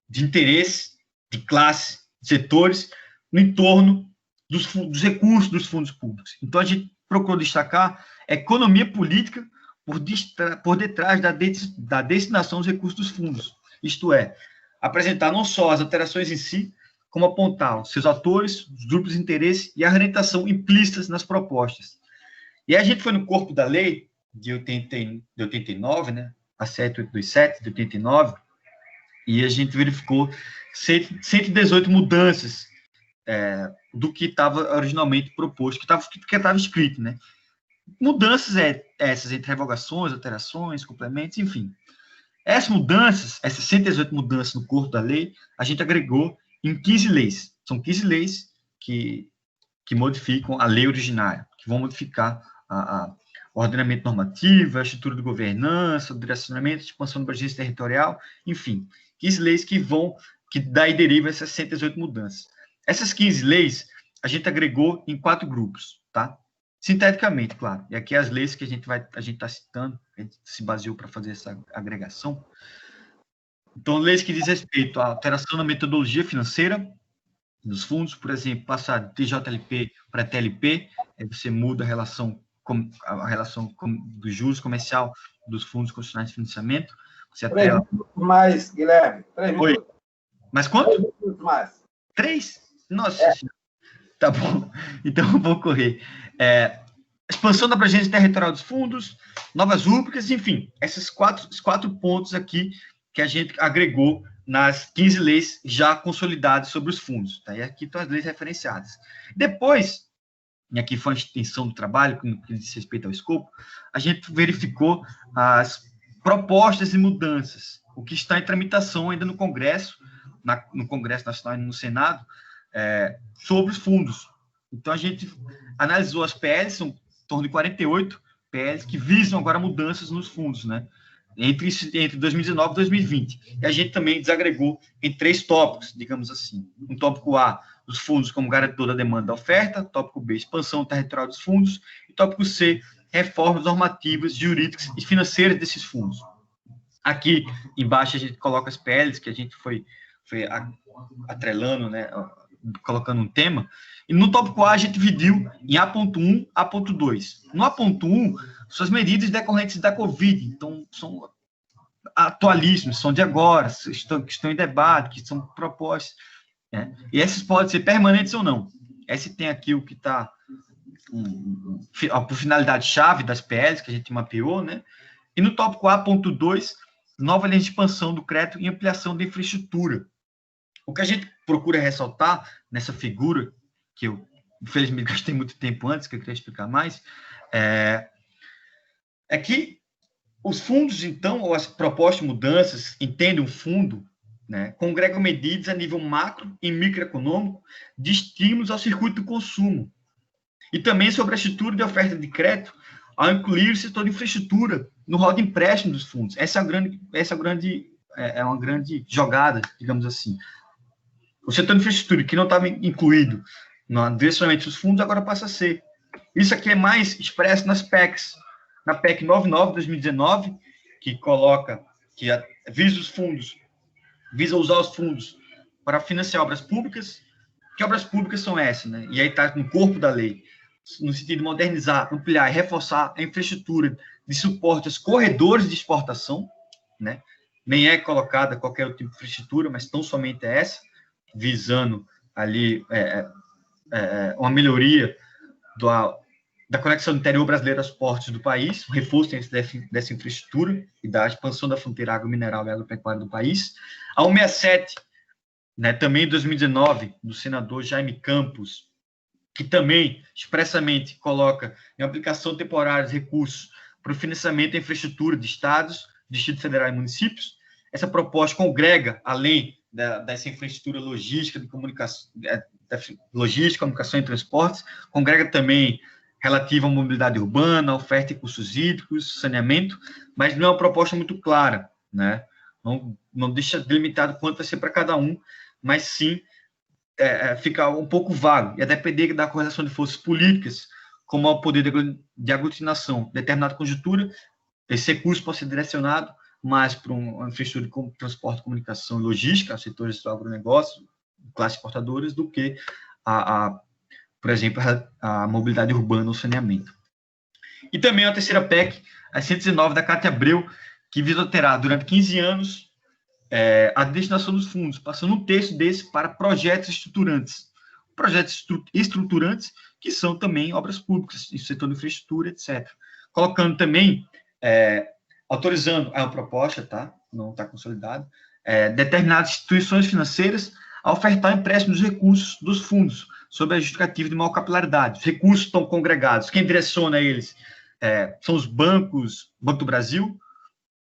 de interesse, de classe, de setores, no entorno dos recursos dos fundos públicos. Então, a gente procurou destacar a economia política por detrás da destinação dos recursos dos fundos. Isto é, apresentar não só as alterações em si, como apontar os seus atores, os grupos de interesse e a orientação implícitas nas propostas. E a gente foi no corpo da lei de 89, né, a 7827 de 89, e a gente verificou 118 mudanças do que estava originalmente proposto, que estava escrito, né? Mudanças essas entre revogações, alterações, complementos, enfim. Essas mudanças, essas 118 mudanças no corpo da lei, a gente agregou em 15 leis. São 15 leis que modificam a lei originária, que vão modificar o ordenamento normativo, a estrutura de governança, o direcionamento, a expansão da abrangência territorial, enfim, 15 leis que daí derivam essas 118 mudanças. Essas 15 leis, a gente agregou em 4 grupos, tá? Sinteticamente, claro. E aqui as leis que a gente está citando, a gente se baseou para fazer essa agregação. Então, leis que diz respeito à alteração da metodologia financeira dos fundos, por exemplo, passar de TJLP para TLP, você muda a relação dos juros comercial dos fundos constitucionais de financiamento. Você 3 minutos mais, Guilherme. 3 Oi. minutos. Mas quanto? 3 minutos mais. 3? Nossa Senhora. Tá bom. Então, eu vou correr. Expansão da abrangência territorial dos fundos, novas rúbricas, enfim, esses quatro pontos aqui que a gente agregou nas 15 leis já consolidadas sobre os fundos. Tá? E aqui estão as leis referenciadas. Depois, e aqui foi a extensão do trabalho, no que diz respeito ao escopo, a gente verificou as propostas e mudanças, o que está em tramitação ainda no Congresso, no Congresso Nacional e no Senado, sobre os fundos. Então, a gente analisou as PLs, são em torno de 48 PLs, que visam agora mudanças nos fundos, né? Entre 2019 e 2020. E a gente também desagregou em 3 tópicos, digamos assim. Um tópico A, os fundos como garantor da demanda e da oferta. Tópico B, expansão territorial dos fundos. E tópico C, reformas normativas, jurídicas e financeiras desses fundos. Aqui embaixo a gente coloca as PLs, que a gente foi atrelando, né, colocando um tema. E no tópico A a gente dividiu em A.1, A.2. No A.1, são as medidas decorrentes da Covid. Então, são atualíssimas, são de agora, que estão em debate, que são propostas. Né? E essas podem ser permanentes ou não. Esse tem aqui o que está por finalidade-chave das PLs, que a gente mapeou, né? E no tópico A.2, nova linha de expansão do crédito e ampliação da infraestrutura. O que a gente procura ressaltar nessa figura, que eu, infelizmente, gastei muito tempo antes, que eu queria explicar mais, é que os fundos, então, ou as propostas de mudanças, entendem um fundo, né, congregam medidas a nível macro e microeconômico de estímulos ao circuito do consumo. E também sobre a estrutura de oferta de crédito, ao incluir o setor de infraestrutura no rol de empréstimo dos fundos. Essa é uma grande jogada, digamos assim. O setor de infraestrutura, que não estava incluído no direcionamento dos fundos, agora passa a ser. Isso aqui é mais expresso nas PECs. Na PEC 99, 2019, que coloca, que visa usar os fundos para financiar obras públicas. Que obras públicas são essas, né? E aí está no corpo da lei, no sentido de modernizar, ampliar e reforçar a infraestrutura de suporte aos corredores de exportação, né? Nem é colocada qualquer outro tipo de infraestrutura, mas tão somente essa, visando ali uma melhoria da conexão do interior brasileiro aos portos do país, o reforço dessa infraestrutura e da expansão da fronteira agromineral e agropecuária do país. A 167, né, também em 2019, do senador Jaime Campos, que também expressamente coloca em aplicação temporária de recursos para o financiamento da infraestrutura de estados, Distrito Federal e municípios. Essa proposta congrega, além dessa infraestrutura logística, de comunicação, logística, comunicação e transportes, congrega também relativa à mobilidade urbana, oferta de recursos hídricos, saneamento, mas não é uma proposta muito clara, né? Não deixa delimitado quanto vai ser para cada um, mas sim fica um pouco vago, e a depender da correlação de forças políticas, como ao poder de aglutinação, determinada conjuntura, esse recurso pode ser direcionado mais para uma infraestrutura de transporte, comunicação e logística, setores do agronegócio, classes exportadoras, do que, por exemplo, a mobilidade urbana ou saneamento. E também a terceira PEC, a 119 da Cátia Abreu, que visa alterar durante 15 anos a destinação dos fundos, passando um terço desse para projetos estruturantes. Projetos estruturantes que são também obras públicas, no setor de infraestrutura, etc. Colocando também, autorizando, é uma proposta, tá? Não está consolidado, determinadas instituições financeiras a ofertar empréstimo dos recursos dos fundos, sob a justificativa de maior capilaridade. Os recursos estão congregados. Quem direciona eles são os bancos, o Banco do Brasil,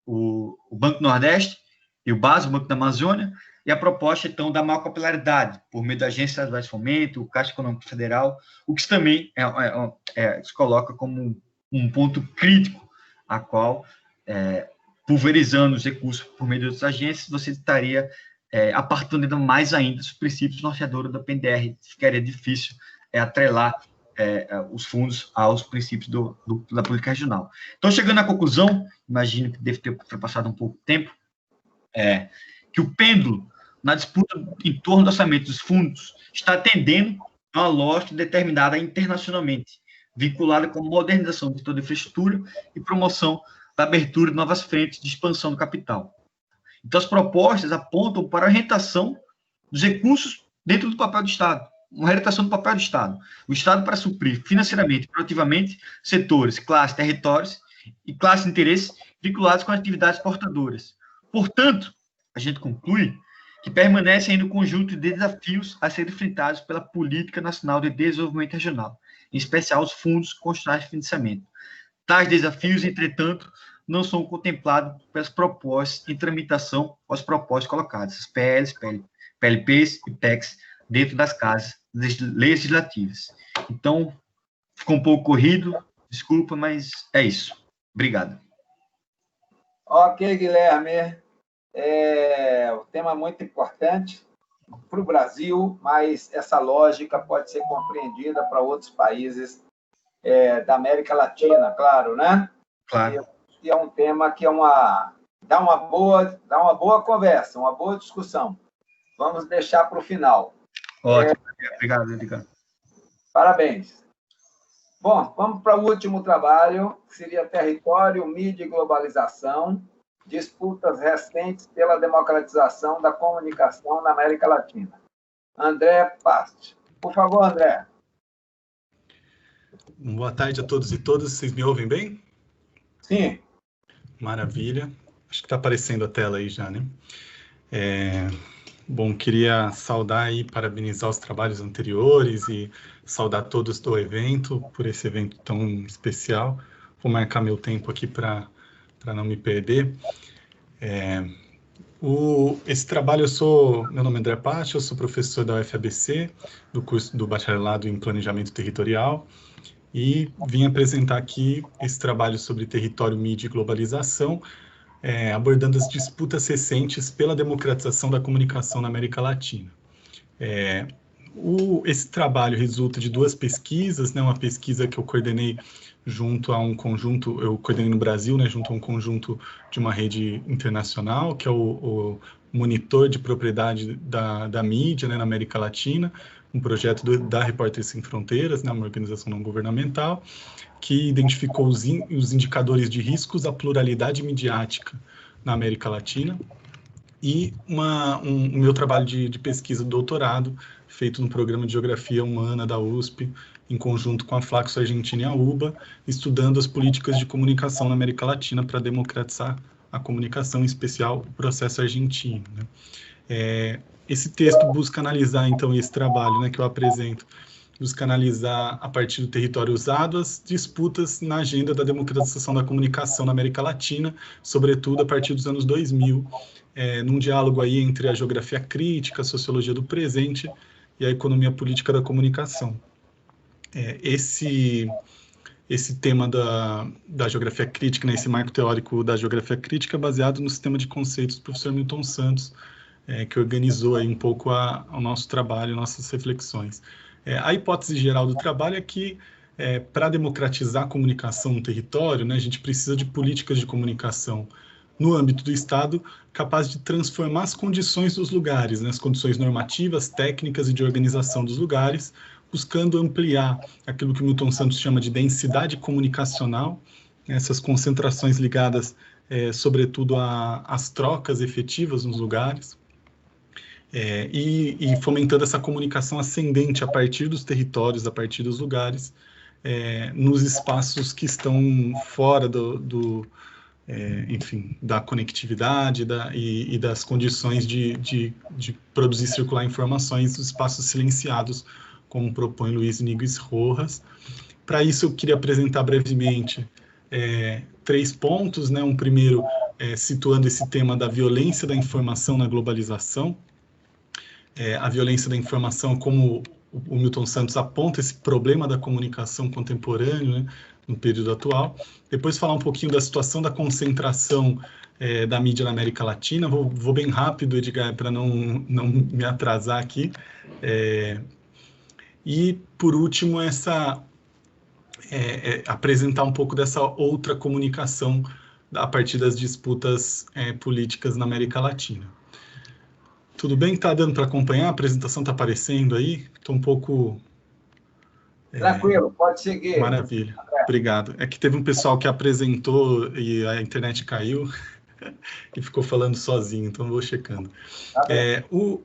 o Banco do Nordeste e o BAS, o Banco da Amazônia, e a proposta, então, da maior capilaridade, por meio da Agência Estadual de Fomento, o Caixa Econômico Federal, o que também se coloca como um ponto crítico, a qual, pulverizando os recursos por meio de outras agências, você estaria apartando ainda mais ainda os princípios norteadores da PNDR, ficaria difícil atrelar os fundos aos princípios da política regional. Então, chegando à conclusão, imagino que deve ter passado um pouco de tempo, que o pêndulo, na disputa em torno do orçamento dos fundos, está tendendo a uma lógica determinada internacionalmente, vinculada com a modernização do setor de infraestrutura e promoção da abertura de novas frentes de expansão do capital. Então, as propostas apontam para a orientação dos recursos dentro do papel do Estado, uma orientação do papel do Estado. O Estado para suprir financeiramente e produtivamente setores, classes, territórios e classes de interesse vinculados com atividades portadoras. Portanto, a gente conclui que permanece ainda um conjunto de desafios a serem enfrentados pela Política Nacional de Desenvolvimento Regional, em especial os fundos constitucionais de financiamento. Tais desafios, entretanto, não são contemplados pelas propostas em tramitação ou as propostas colocadas, as PLs, PLPs e PECs, dentro das casas legislativas. Então, ficou um pouco corrido, desculpa, mas é isso. Obrigado. Ok, Guilherme. O tema é muito importante para o Brasil, mas essa lógica pode ser compreendida para outros países da América Latina, claro, né? Claro. E é um tema que dá uma boa conversa, uma boa discussão. Vamos deixar para o final. Ótimo, obrigado, Edgar. Parabéns. Bom, vamos para o último trabalho, que seria Território, Mídia e Globalização, disputas recentes pela democratização da comunicação na América Latina. André Past. Por favor, André. Boa tarde a todos e todas. Vocês me ouvem bem? Sim. Maravilha. Acho que está aparecendo a tela aí já, né? Bom, queria saudar e parabenizar os trabalhos anteriores e saudar todos do evento, por esse evento tão especial. Vou marcar meu tempo aqui para não me perder. Esse trabalho, meu nome é André Patti, eu sou professor da UFABC, do curso do Bacharelado em Planejamento Territorial, e vim apresentar aqui esse trabalho sobre território, mídia e globalização, abordando as disputas recentes pela democratização da comunicação na América Latina. Esse trabalho resulta de duas pesquisas, né? Uma pesquisa que eu coordenei junto a um conjunto, eu coordenei no Brasil, né, junto a um conjunto de uma rede internacional, que é o Monitor de Propriedade da Mídia, né, na América Latina, um projeto da Repórteres Sem Fronteiras, né, uma organização não governamental, que identificou os indicadores de riscos à pluralidade midiática na América Latina, e o meu trabalho de pesquisa de doutorado, feito no programa de Geografia Humana da USP, em conjunto com a Flaxo Argentina e a UBA, estudando as políticas de comunicação na América Latina para democratizar a comunicação, em especial o processo argentino, né? Esse texto busca analisar, então, esse trabalho, né, que eu apresento, busca analisar, a partir do território usado, as disputas na agenda da democratização da comunicação na América Latina, sobretudo a partir dos anos 2000, num diálogo aí entre a geografia crítica, a sociologia do presente e a economia política da comunicação. Esse tema da geografia crítica, né, esse marco teórico da geografia crítica, é baseado no sistema de conceitos do professor Milton Santos, que organizou aí um pouco o nosso trabalho, nossas reflexões. A hipótese geral do trabalho é que, para democratizar a comunicação no território, né, a gente precisa de políticas de comunicação no âmbito do Estado, capaz de transformar as condições dos lugares, né, as condições normativas, técnicas e de organização dos lugares, buscando ampliar aquilo que o Milton Santos chama de densidade comunicacional, essas concentrações ligadas, sobretudo, às trocas efetivas nos lugares, e fomentando essa comunicação ascendente a partir dos territórios, a partir dos lugares, nos espaços que estão fora enfim, da conectividade e das condições de produzir e circular informações dos espaços silenciados, como propõe Luiz Niguez Rojas. Para isso, eu queria apresentar brevemente 3 pontos, né? Um primeiro, situando esse tema da violência da informação na globalização. A violência da informação, como o Milton Santos aponta esse problema da comunicação contemporânea, né, no período atual. Depois falar um pouquinho da situação da concentração da mídia na América Latina. Vou bem rápido, Edgar, para não me atrasar aqui. E, por último, apresentar um pouco dessa outra comunicação a partir das disputas políticas na América Latina. Tudo bem? Está dando para acompanhar? A apresentação está aparecendo aí? Estou um pouco... Tranquilo, pode seguir. Maravilha, obrigado. É que teve um pessoal que apresentou e a internet caiu e ficou falando sozinho, então vou checando. O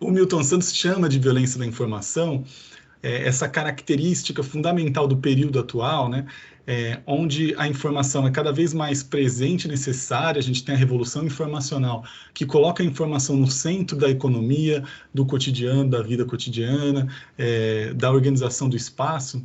Milton Santos chama de violência da informação essa característica fundamental do período atual, né, onde a informação é cada vez mais presente e necessária. A gente tem a revolução informacional, que coloca a informação no centro da economia, do cotidiano, da vida cotidiana, da organização do espaço,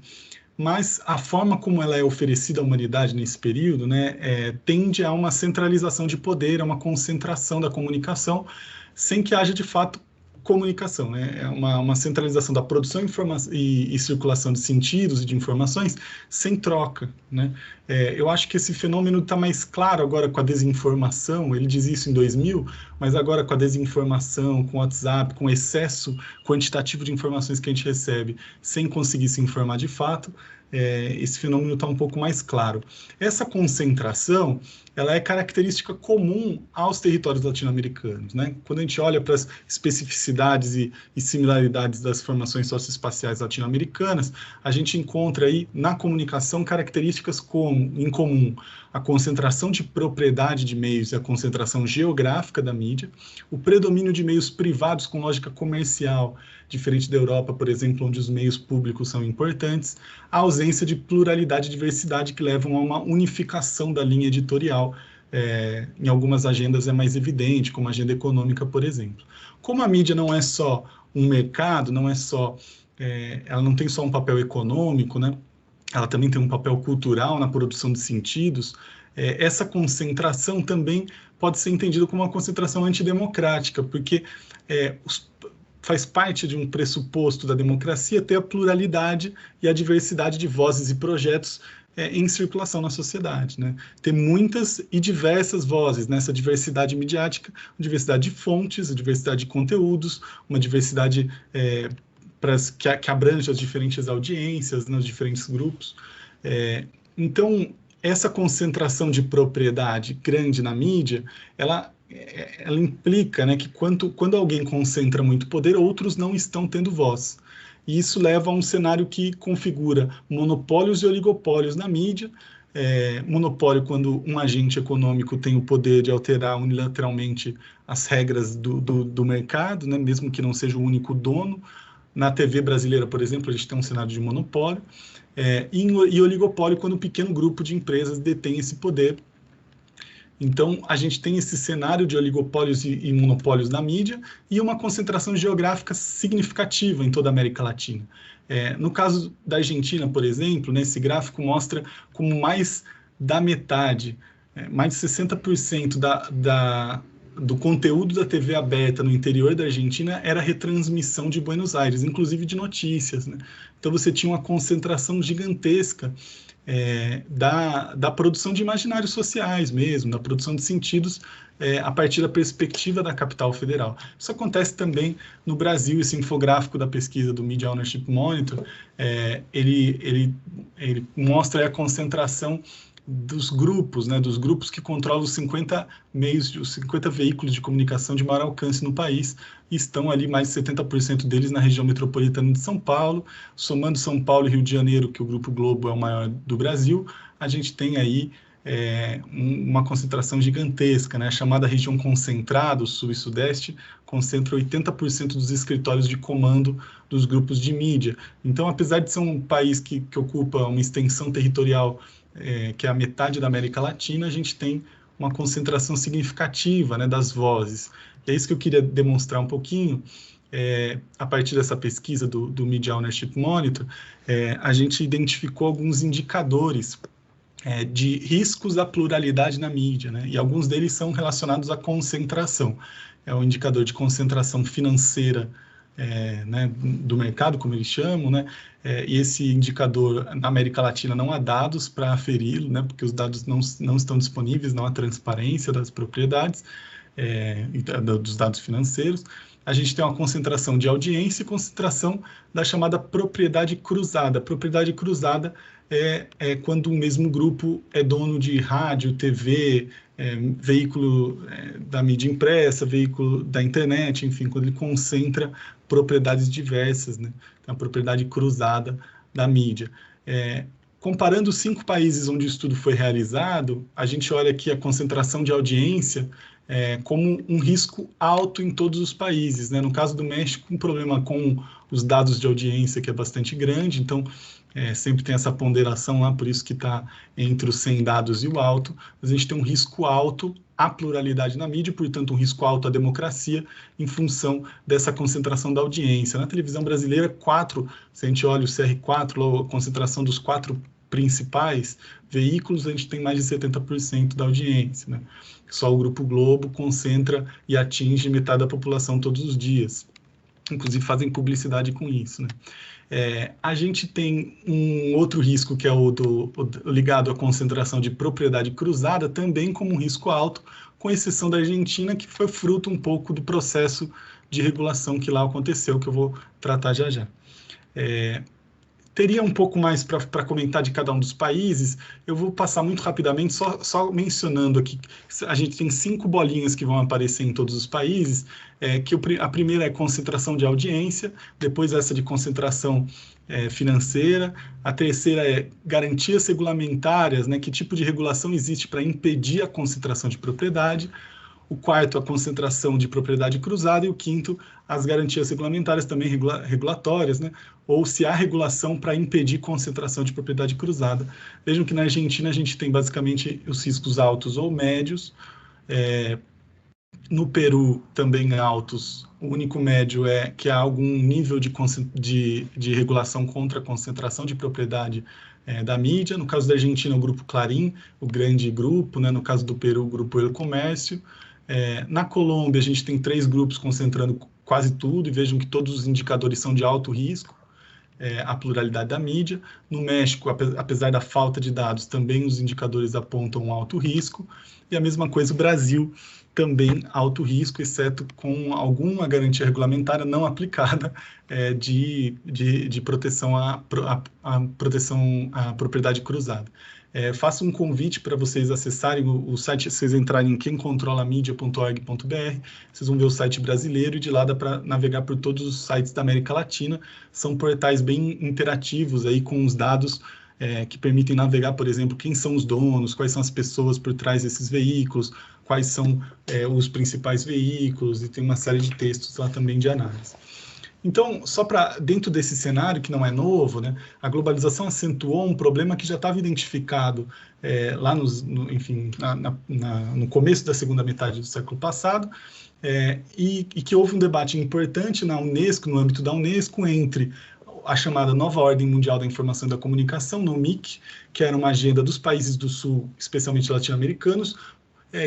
mas a forma como ela é oferecida à humanidade nesse período, né, tende a uma centralização de poder, a uma concentração da comunicação, sem que haja, de fato, comunicação, né? É uma centralização da produção e circulação de sentidos e de informações sem troca, né? Eu acho que esse fenômeno está mais claro agora com a desinformação. Ele diz isso em 2000, mas agora com a desinformação, com o WhatsApp, com o excesso quantitativo de informações que a gente recebe sem conseguir se informar de fato, esse fenômeno está um pouco mais claro. Essa concentração, ela é característica comum aos territórios latino-americanos, né? Quando a gente olha para as especificidades e similaridades das formações socioespaciais latino-americanas, a gente encontra aí na comunicação características em comum a concentração de propriedade de meios e a concentração geográfica da mídia, o predomínio de meios privados com lógica comercial, diferente da Europa, por exemplo, onde os meios públicos são importantes, a ausência de pluralidade e diversidade que levam a uma unificação da linha editorial. Em algumas agendas é mais evidente, como a agenda econômica, por exemplo. Como a mídia não é só um mercado, ela não tem só um papel econômico, né? Ela também tem um papel cultural na produção de sentidos. Essa concentração também pode ser entendida como uma concentração antidemocrática, porque faz parte de um pressuposto da democracia ter a pluralidade e a diversidade de vozes e projetos em circulação na sociedade, né? Ter muitas e diversas vozes nessa diversidade midiática, diversidade de fontes, diversidade de conteúdos, uma diversidade que abrange as diferentes audiências, nos diferentes grupos. Então, essa concentração de propriedade grande na mídia, ela implica, né, que quando alguém concentra muito poder, outros não estão tendo voz. E isso leva a um cenário que configura monopólios e oligopólios na mídia. Monopólio quando um agente econômico tem o poder de alterar unilateralmente as regras do mercado, né, mesmo que não seja o único dono. Na TV brasileira, por exemplo, a gente tem um cenário de monopólio, e oligopólio quando um pequeno grupo de empresas detém esse poder Então, a gente tem esse cenário de oligopólios e monopólios na mídia e uma concentração geográfica significativa em toda a América Latina. No caso da Argentina, por exemplo, né, esse gráfico mostra como mais da metade, mais de 60% do conteúdo da TV aberta no interior da Argentina era retransmissão de Buenos Aires, inclusive de notícias, né? Então, você tinha uma concentração gigantesca da produção de imaginários sociais mesmo, da produção de sentidos a partir da perspectiva da capital federal. Isso acontece também no Brasil. Esse infográfico da pesquisa do Media Ownership Monitor, ele mostra a concentração dos grupos, né, dos grupos que controlam os 50 veículos de comunicação de maior alcance no país, e estão ali mais de 70% deles na região metropolitana de São Paulo. Somando São Paulo e Rio de Janeiro, que o Grupo Globo é o maior do Brasil, a gente tem aí uma concentração gigantesca, né? A chamada região concentrada, o Sul e Sudeste, concentra 80% dos escritórios de comando dos grupos de mídia. Então, apesar de ser um país que ocupa uma extensão territorial que é a metade da América Latina, a gente tem uma concentração significativa, né, das vozes. E é isso que eu queria demonstrar um pouquinho. A partir dessa pesquisa do Media Ownership Monitor, a gente identificou alguns indicadores de riscos à pluralidade na mídia, né? E alguns deles são relacionados à concentração. É o indicador de concentração financeira né, do mercado, como eles chamam, né? E esse indicador, na América Latina, não há dados para aferi-lo, né? Porque os dados não estão disponíveis, não há transparência das propriedades, dos dados financeiros. A gente tem uma concentração de audiência e concentração da chamada propriedade cruzada. Propriedade cruzada é quando o mesmo grupo é dono de rádio, TV, veículo da mídia impressa, veículo da internet, enfim, quando ele concentra propriedades diversas, né? A propriedade cruzada da mídia. Comparando 5 países onde o estudo foi realizado, a gente olha aqui a concentração de audiência como um risco alto em todos os países, né? No caso do México, um problema com os dados de audiência que é bastante grande, então sempre tem essa ponderação lá, por isso que está entre os 100 dados e o alto, mas a gente tem um risco alto à pluralidade na mídia, portanto um risco alto à democracia em função dessa concentração da audiência. Na televisão brasileira, se a gente olha o CR4, a concentração dos 4 principais veículos, a gente tem mais de 70% da audiência, né? Só o Grupo Globo concentra e atinge metade da população todos os dias. Inclusive fazem publicidade com isso, né? A gente tem um outro risco, que é o ligado à concentração de propriedade cruzada, também como um risco alto, com exceção da Argentina, que foi fruto um pouco do processo de regulação que lá aconteceu, que eu vou tratar já já. Teria um pouco mais para comentar de cada um dos países. Eu vou passar muito rapidamente, só mencionando aqui, a gente tem 5 bolinhas que vão aparecer em todos os países, a primeira é concentração de audiência, depois essa de concentração financeira, a terceira é garantias regulamentárias, né, que tipo de regulação existe para impedir a concentração de propriedade, o quarto, a concentração de propriedade cruzada, e o quinto, as garantias regulamentares também regulatórias, né? Ou se há regulação para impedir concentração de propriedade cruzada. Vejam que na Argentina a gente tem basicamente os riscos altos ou médios, no Peru também altos, o único médio é que há algum nível de regulação contra a concentração de propriedade da mídia. No caso da Argentina, o Grupo Clarim, o grande grupo, né? No caso do Peru, o Grupo El Comércio. Na Colômbia, a gente tem 3 grupos concentrando quase tudo, e vejam que todos os indicadores são de alto risco, a pluralidade da mídia. No México, apesar da falta de dados, também os indicadores apontam um alto risco, e a mesma coisa o Brasil, também alto risco, exceto com alguma garantia regulamentar não aplicada de proteção à propriedade cruzada. Faço um convite para vocês acessarem o site, vocês entrarem em quemcontrolamidia.org.br, vocês vão ver o site brasileiro, e de lá dá para navegar por todos os sites da América Latina. São portais bem interativos, aí, com os dados que permitem navegar, por exemplo, quem são os donos, quais são as pessoas por trás desses veículos, quais são os principais veículos, e tem uma série de textos lá também de análise. Então, só para dentro desse cenário, que não é novo, né, a globalização acentuou um problema que já estava identificado lá no começo da segunda metade do século passado, e que houve um debate importante na Unesco, no âmbito da Unesco, entre a chamada Nova Ordem Mundial da Informação e da Comunicação, NOMIC, que era uma agenda dos países do Sul, especialmente latino-americanos,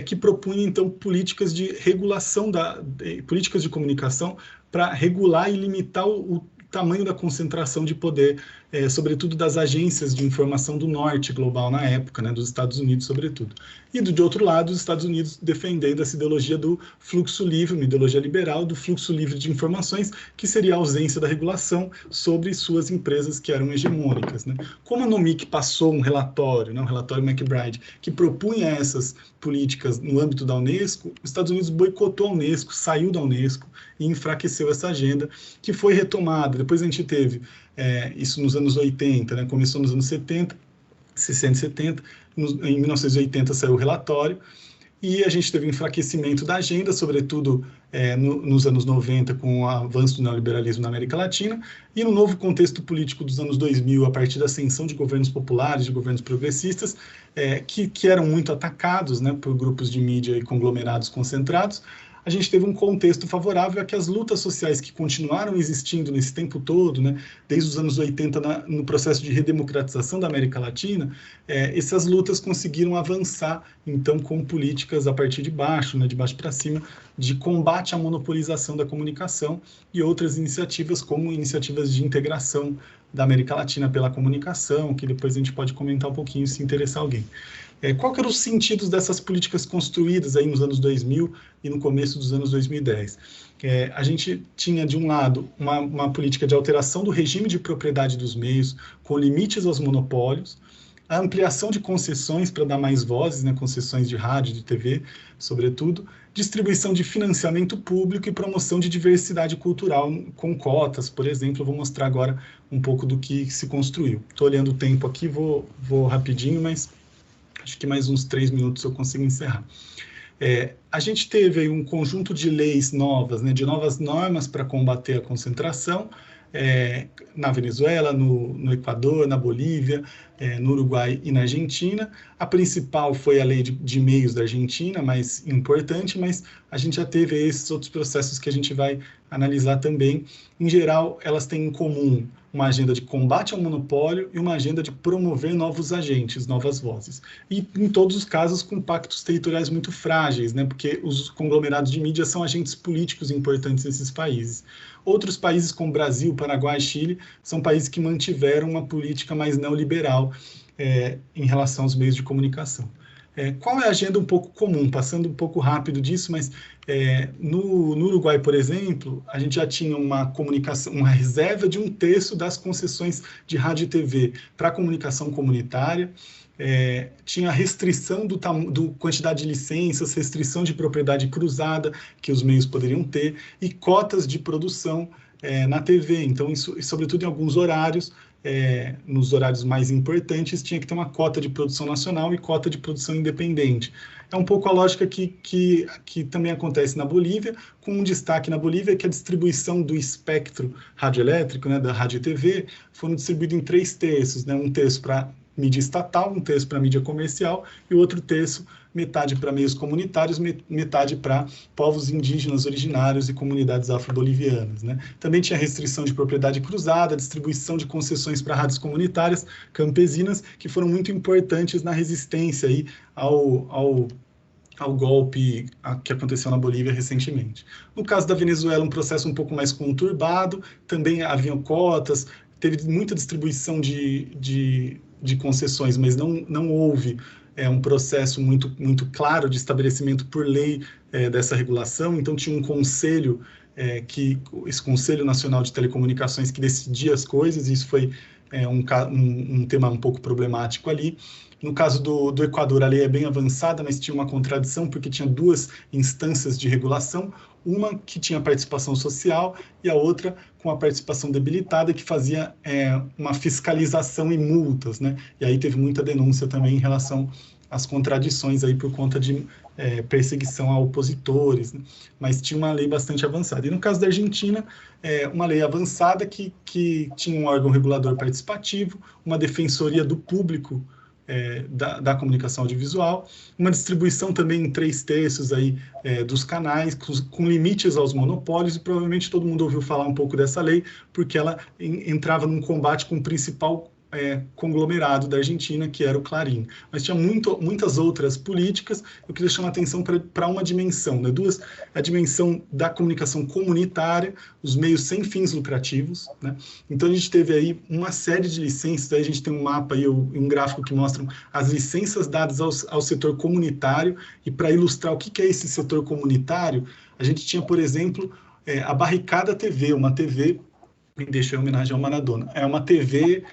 que propunha, então, políticas de regulação, políticas de comunicação para regular e limitar o tamanho da concentração de poder, sobretudo das agências de informação do norte global na época, né, dos Estados Unidos, sobretudo. E, de outro lado, os Estados Unidos defendendo essa ideologia do fluxo livre, uma ideologia liberal do fluxo livre de informações, que seria a ausência da regulação sobre suas empresas que eram hegemônicas, né. Como a NOMIC passou um relatório, né, o relatório McBride, que propunha essas políticas no âmbito da Unesco, os Estados Unidos boicotou a Unesco, saiu da Unesco e enfraqueceu essa agenda, que foi retomada. Depois a gente teve isso nos anos 80, né? Começou nos anos 70, 60 e 70, em 1980 saiu o relatório, e a gente teve um enfraquecimento da agenda, sobretudo nos anos 90, com o avanço do neoliberalismo na América Latina, e no novo contexto político dos anos 2000, a partir da ascensão de governos populares, de governos progressistas, que eram muito atacados, né, por grupos de mídia e conglomerados concentrados. A gente teve um contexto favorável a que as lutas sociais que continuaram existindo nesse tempo todo, né, desde os anos 80, no processo de redemocratização da América Latina, essas lutas conseguiram avançar, então, com políticas a partir de baixo, né, de baixo para cima, de combate à monopolização da comunicação e outras iniciativas, como iniciativas de integração da América Latina pela comunicação, que depois a gente pode comentar um pouquinho se interessar alguém. Qual que eram os sentidos dessas políticas construídas aí nos anos 2000 e no começo dos anos 2010? A gente tinha, de um lado, uma política de alteração do regime de propriedade dos meios, com limites aos monopólios, a ampliação de concessões para dar mais vozes, né, concessões de rádio, de TV, sobretudo, distribuição de financiamento público e promoção de diversidade cultural com cotas, por exemplo. Eu vou mostrar agora um pouco do que se construiu. Estou olhando o tempo aqui, vou rapidinho, mas acho que mais uns 3 minutos eu consigo encerrar. A gente teve aí um conjunto de leis novas, né, de novas normas para combater a concentração, na Venezuela, no Equador, na Bolívia, no Uruguai e na Argentina. A principal foi a lei de meios da Argentina, mais importante, mas a gente já teve esses outros processos que a gente vai analisar também. Em geral, elas têm em comum uma agenda de combate ao monopólio e uma agenda de promover novos agentes, novas vozes. E, em todos os casos, com pactos territoriais muito frágeis, né? Porque os conglomerados de mídia são agentes políticos importantes nesses países. Outros países, como Brasil, Paraguai e Chile, são países que mantiveram uma política mais neoliberal em relação aos meios de comunicação. Qual é a agenda um pouco comum? Passando um pouco rápido disso, mas no Uruguai, por exemplo, a gente já tinha uma reserva de 1/3 das concessões de rádio e TV para comunicação comunitária, tinha restrição do quantidade de licenças, restrição de propriedade cruzada que os meios poderiam ter e cotas de produção na TV. Então, isso, sobretudo em alguns horários, nos horários mais importantes, tinha que ter uma cota de produção nacional e cota de produção independente. É um pouco a lógica que também acontece na Bolívia, com um destaque na Bolívia, que a distribuição do espectro radioelétrico, né, da rádio e TV, foram distribuídos em 3/3, né, 1/3 para mídia estatal, 1/3 para mídia comercial e o outro terço, metade para meios comunitários, metade para povos indígenas originários e comunidades afro-bolivianas, né? Também tinha restrição de propriedade cruzada, distribuição de concessões para rádios comunitárias campesinas, que foram muito importantes na resistência aí ao golpe que aconteceu na Bolívia recentemente. No caso da Venezuela, um processo um pouco mais conturbado, também haviam cotas, teve muita distribuição de concessões, mas não houve um processo muito claro de estabelecimento por lei dessa regulação. Então, tinha um conselho, esse Conselho Nacional de Telecomunicações, que decidia as coisas, e isso foi um tema um pouco problemático ali. No caso do Equador, a lei é bem avançada, mas tinha uma contradição, porque tinha 2 instâncias de regulação, uma que tinha participação social e a outra com a participação debilitada, que fazia uma fiscalização e multas, né? E aí teve muita denúncia também em relação às contradições aí por conta de perseguição a opositores, né? Mas tinha uma lei bastante avançada. E no caso da Argentina, uma lei avançada que tinha um órgão regulador participativo, uma defensoria do público da comunicação audiovisual, uma distribuição também em 3/3 aí, dos canais, com limites aos monopólios, e provavelmente todo mundo ouviu falar um pouco dessa lei, porque ela entrava num combate com o principal conglomerado da Argentina, que era o Clarín. Mas tinha muitas outras políticas. Eu queria chamar a atenção para uma dimensão, né? A dimensão da comunicação comunitária, os meios sem fins lucrativos, né? Então a gente teve aí uma série de licenças, aí a gente tem um mapa e um gráfico que mostram as licenças dadas ao setor comunitário, e para ilustrar o que é esse setor comunitário, a gente tinha, por exemplo, a Barricada TV, uma TV, me deixa em homenagem ao Maradona, é uma TV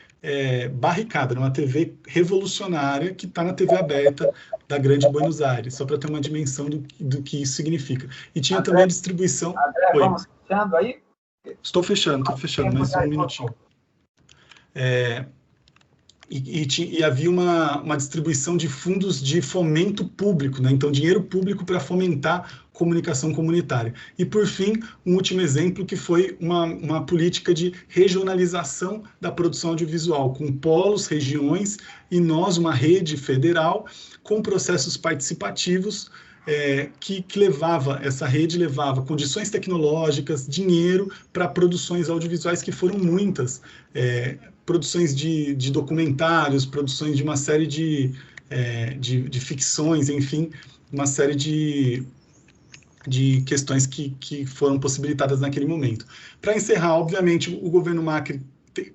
barricada, uma TV revolucionária que está na TV aberta da Grande Buenos Aires, só para ter uma dimensão do que isso significa. E tinha André, também a distribuição... André, vamos fechando aí? Estou fechando, mais um minutinho. E havia uma distribuição de fundos de fomento público, né? Então dinheiro público para fomentar comunicação comunitária. E, por fim, um último exemplo que foi uma política de regionalização da produção audiovisual, com polos, regiões, e nós, uma rede federal, com processos participativos, que essa rede levava condições tecnológicas, dinheiro para produções audiovisuais que foram muitas, produções de documentários, produções de uma série de ficções, enfim, uma série de questões que foram possibilitadas naquele momento. Para encerrar, obviamente, o governo Macri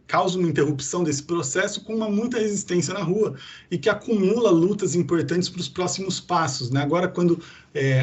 causa uma interrupção desse processo com muita resistência na rua e que acumula lutas importantes para os próximos passos, né? Agora, quando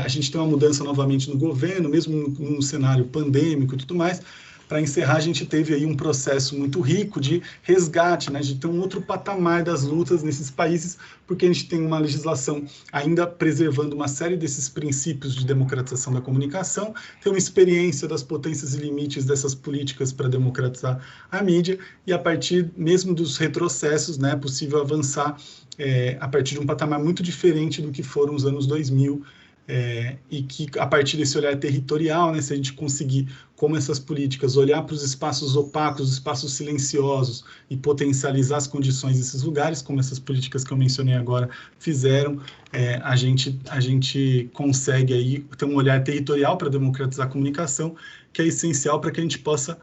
a gente tem uma mudança novamente no governo, mesmo num cenário pandêmico e tudo mais, para encerrar, a gente teve aí um processo muito rico de resgate, né, de ter um outro patamar das lutas nesses países, porque a gente tem uma legislação ainda preservando uma série desses princípios de democratização da comunicação, tem uma experiência das potências e limites dessas políticas para democratizar a mídia, e a partir mesmo dos retrocessos, né, é possível avançar a partir de um patamar muito diferente do que foram os anos 2000, e que, a partir desse olhar territorial, né, se a gente conseguir, como essas políticas, olhar para os espaços opacos, os espaços silenciosos e potencializar as condições desses lugares, como essas políticas que eu mencionei agora fizeram, a gente consegue aí ter um olhar territorial para democratizar a comunicação, que é essencial para que a gente possa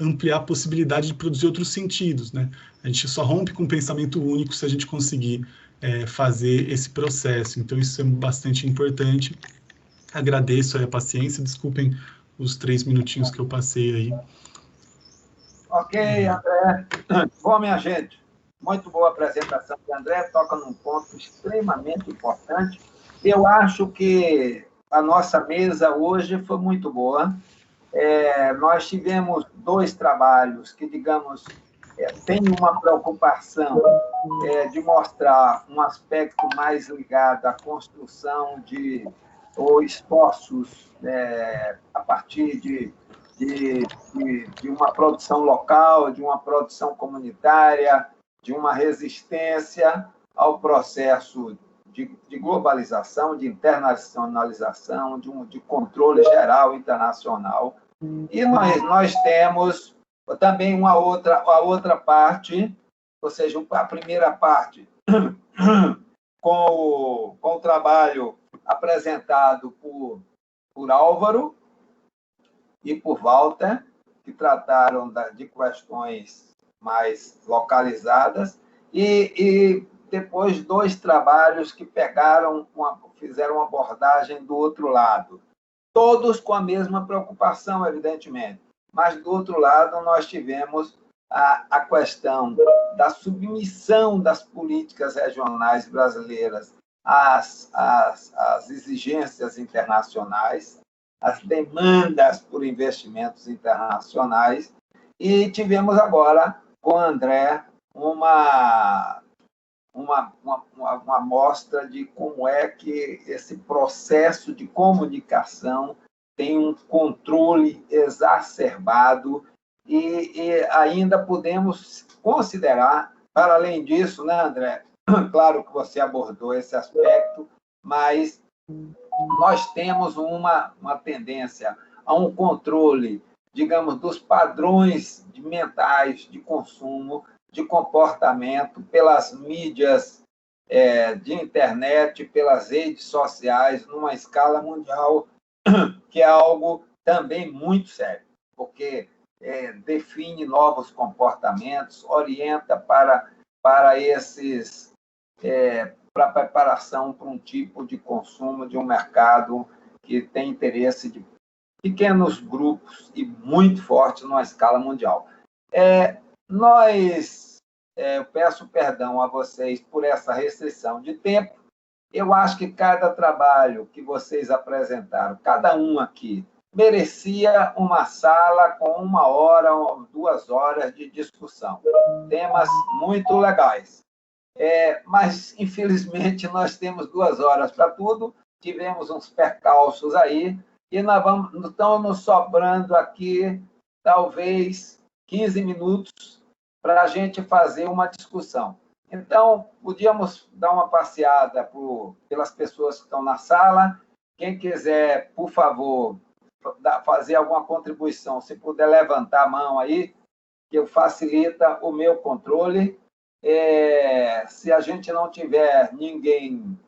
ampliar a possibilidade de produzir outros sentidos, né? A gente só rompe com um pensamento único se a gente conseguir fazer esse processo. Então, isso é bastante importante. Agradeço aí a paciência, desculpem os 3 minutinhos que eu passei aí. Ok, André. Bom, minha gente, muito boa apresentação de André, toca num ponto extremamente importante. Eu acho que a nossa mesa hoje foi muito boa. Nós tivemos 2 trabalhos que, digamos, tem uma preocupação de mostrar um aspecto mais ligado à construção ou esforços a partir de uma produção local, de uma produção comunitária, de uma resistência ao processo de globalização, de internacionalização, de controle geral internacional. E nós temos também a outra parte, ou seja, a primeira parte com o trabalho apresentado por Álvaro e por Walter, que trataram de questões mais localizadas, e depois 2 trabalhos que fizeram uma abordagem do outro lado, todos com a mesma preocupação, evidentemente. Mas, do outro lado, nós tivemos a questão da submissão das políticas regionais brasileiras às exigências internacionais, às demandas por investimentos internacionais, e tivemos agora, com o André, uma amostra de como é que esse processo de comunicação tem um controle exacerbado e ainda podemos considerar, para além disso, né, André? Claro que você abordou esse aspecto, mas nós temos uma tendência a um controle, digamos, dos padrões mentais de consumo, de comportamento, pelas mídias de internet, pelas redes sociais, numa escala mundial, que é algo também muito sério, porque define novos comportamentos, orienta para esses... para a preparação para um tipo de consumo de um mercado que tem interesse de pequenos grupos e muito forte numa escala mundial. Eu peço perdão a vocês por essa restrição de tempo. Eu acho que cada trabalho que vocês apresentaram, cada um aqui, merecia uma sala com 1 hora ou 2 horas de discussão. Temas muito legais. Mas, infelizmente, nós temos 2 horas para tudo, tivemos uns percalços aí, e estão nos sobrando aqui, talvez, 15 minutos para a gente fazer uma discussão. Então, podíamos dar uma passeada pelas pessoas que estão na sala. Quem quiser, por favor, fazer alguma contribuição, se puder levantar a mão aí, que facilita o meu controle. Se a gente não tiver ninguém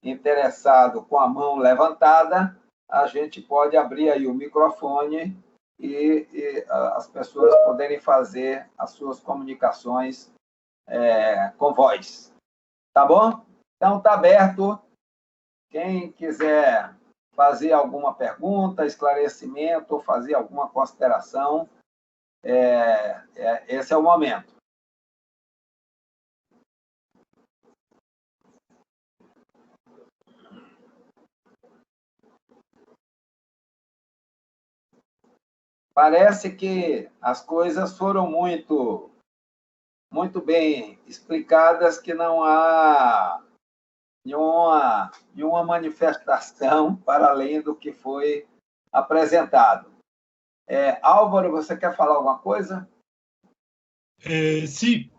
interessado com a mão levantada, a gente pode abrir aí o microfone e as pessoas poderem fazer as suas comunicações com voz. Tá bom? Então, está aberto. Quem quiser fazer alguma pergunta, esclarecimento ou fazer alguma consideração, esse é o momento. Parece que as coisas foram muito bem explicadas, que não há nenhuma manifestação para além do que foi apresentado. Álvaro, você quer falar alguma coisa? Sí,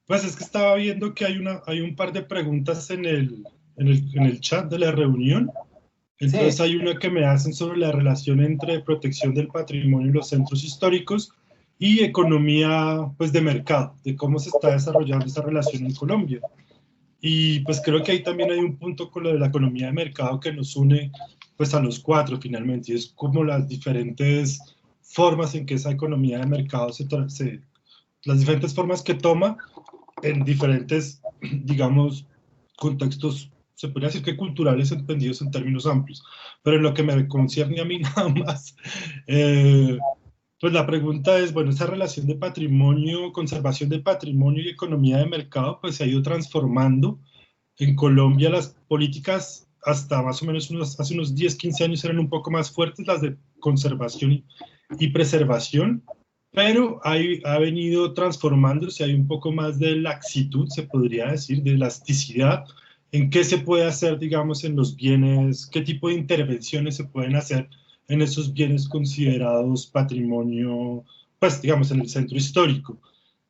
pues es que estaba viendo que hay un par de preguntas en el chat de la reunión. Entonces sí. Hay una que me hacen sobre la relación entre protección del patrimonio y los centros históricos y economía, pues, de mercado, de cómo se está desarrollando esa relación en Colombia. Y pues creo que ahí también hay un punto con lo de la economía de mercado que nos une, pues, a los 4 finalmente, y es como las diferentes formas en que esa economía de mercado las diferentes formas que toma en diferentes, digamos, contextos, se podría decir que culturales, entendidos en términos amplios. Pero en lo que me concierne a mí nada más, pues la pregunta es, bueno, esa relación de patrimonio, conservación de patrimonio y economía de mercado, pues se ha ido transformando. En Colombia las políticas hasta más o menos hace unos 10, 15 años eran un poco más fuertes, las de conservación y preservación, pero ha venido transformándose, hay un poco más de laxitud, se podría decir, de elasticidad, en qué se puede hacer, digamos, en los bienes, qué tipo de intervenciones se pueden hacer en esos bienes considerados patrimonio, pues, digamos, en el centro histórico.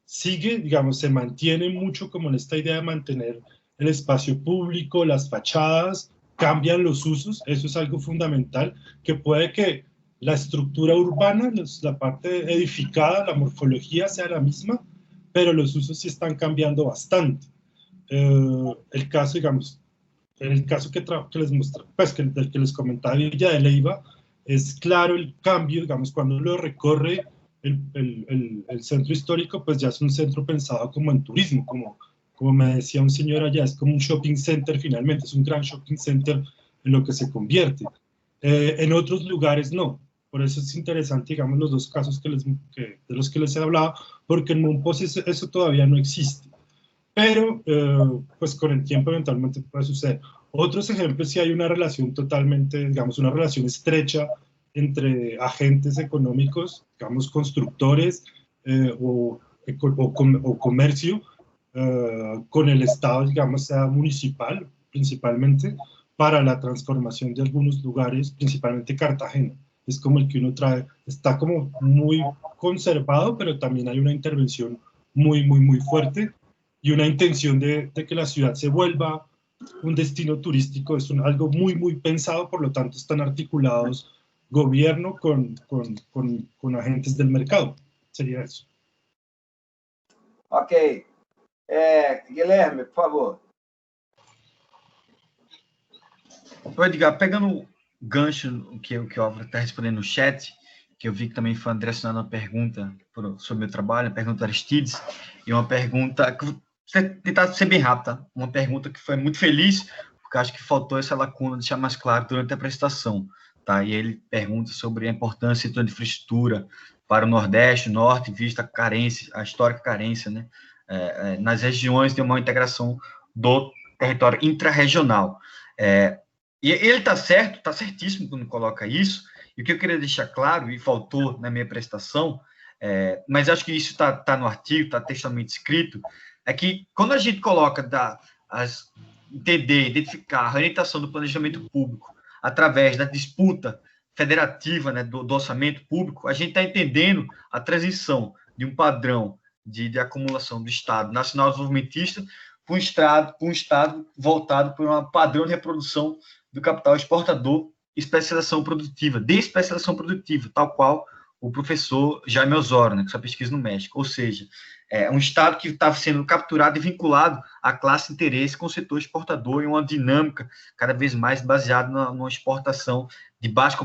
Sigue, digamos, se mantiene mucho como en esta idea de mantener el espacio público, las fachadas, cambian los usos, eso es algo fundamental, que puede que la estructura urbana, la parte edificada, la morfología sea la misma, pero los usos sí están cambiando bastante. El caso, digamos, en el caso que les mostré, pues del que les comentaba Villa de Leyva, es claro el cambio, digamos, cuando lo recorre el centro histórico, pues ya es un centro pensado como en turismo, como me decía un señor allá, es como un shopping center finalmente, es un gran shopping center en lo que se convierte. En otros lugares no, por eso es interesante, digamos, los dos casos de los que les he hablado, porque en Mompox eso todavía no existe. Pero, pues con el tiempo eventualmente puede suceder. Otros ejemplos, si hay una relación totalmente, digamos, una relación estrecha entre agentes económicos, digamos, constructores o comercio, con el Estado, digamos, sea municipal, principalmente, para la transformación de algunos lugares, principalmente Cartagena. es como el que uno trae, está como muy conservado, pero también hay una intervención muy, muy, muy fuerte y una intención de que la ciudad se vuelva un destino turístico. Es algo muy, muy pensado, por lo tanto están articulados gobierno con agentes del mercado. Sería eso. Ok. Guilherme, por favor. Edgar, pegando o gancho que o Álvaro está respondendo no chat, que eu vi que também foi direcionado uma pergunta sobre o meu trabalho, a pergunta Aristides, e uma pergunta que vou tentar ser bem rápida, uma pergunta que foi muito feliz, porque acho que faltou essa lacuna deixar mais claro durante a apresentação, tá? E ele pergunta sobre a importância do setor de infraestrutura para o Nordeste, o Norte, vista a carência, a histórica carência, né? Nas regiões de uma integração do território intrarregional. E ele está certo, está certíssimo quando coloca isso, e o que eu queria deixar claro, e faltou na minha apresentação, mas acho que isso está no artigo, está textualmente escrito, é que quando a gente coloca identificar a orientação do planejamento público através da disputa federativa, né, do orçamento público, a gente está entendendo a transição de um padrão de acumulação do Estado nacional desenvolvimentista para um Estado voltado para um padrão de reprodução do capital exportador e especialização produtiva, tal qual o professor Jaime Osório, né, com sua pesquisa no México. Ou seja, um Estado que está sendo capturado e vinculado à classe de interesse com o setor exportador em uma dinâmica cada vez mais baseada numa exportação de baixa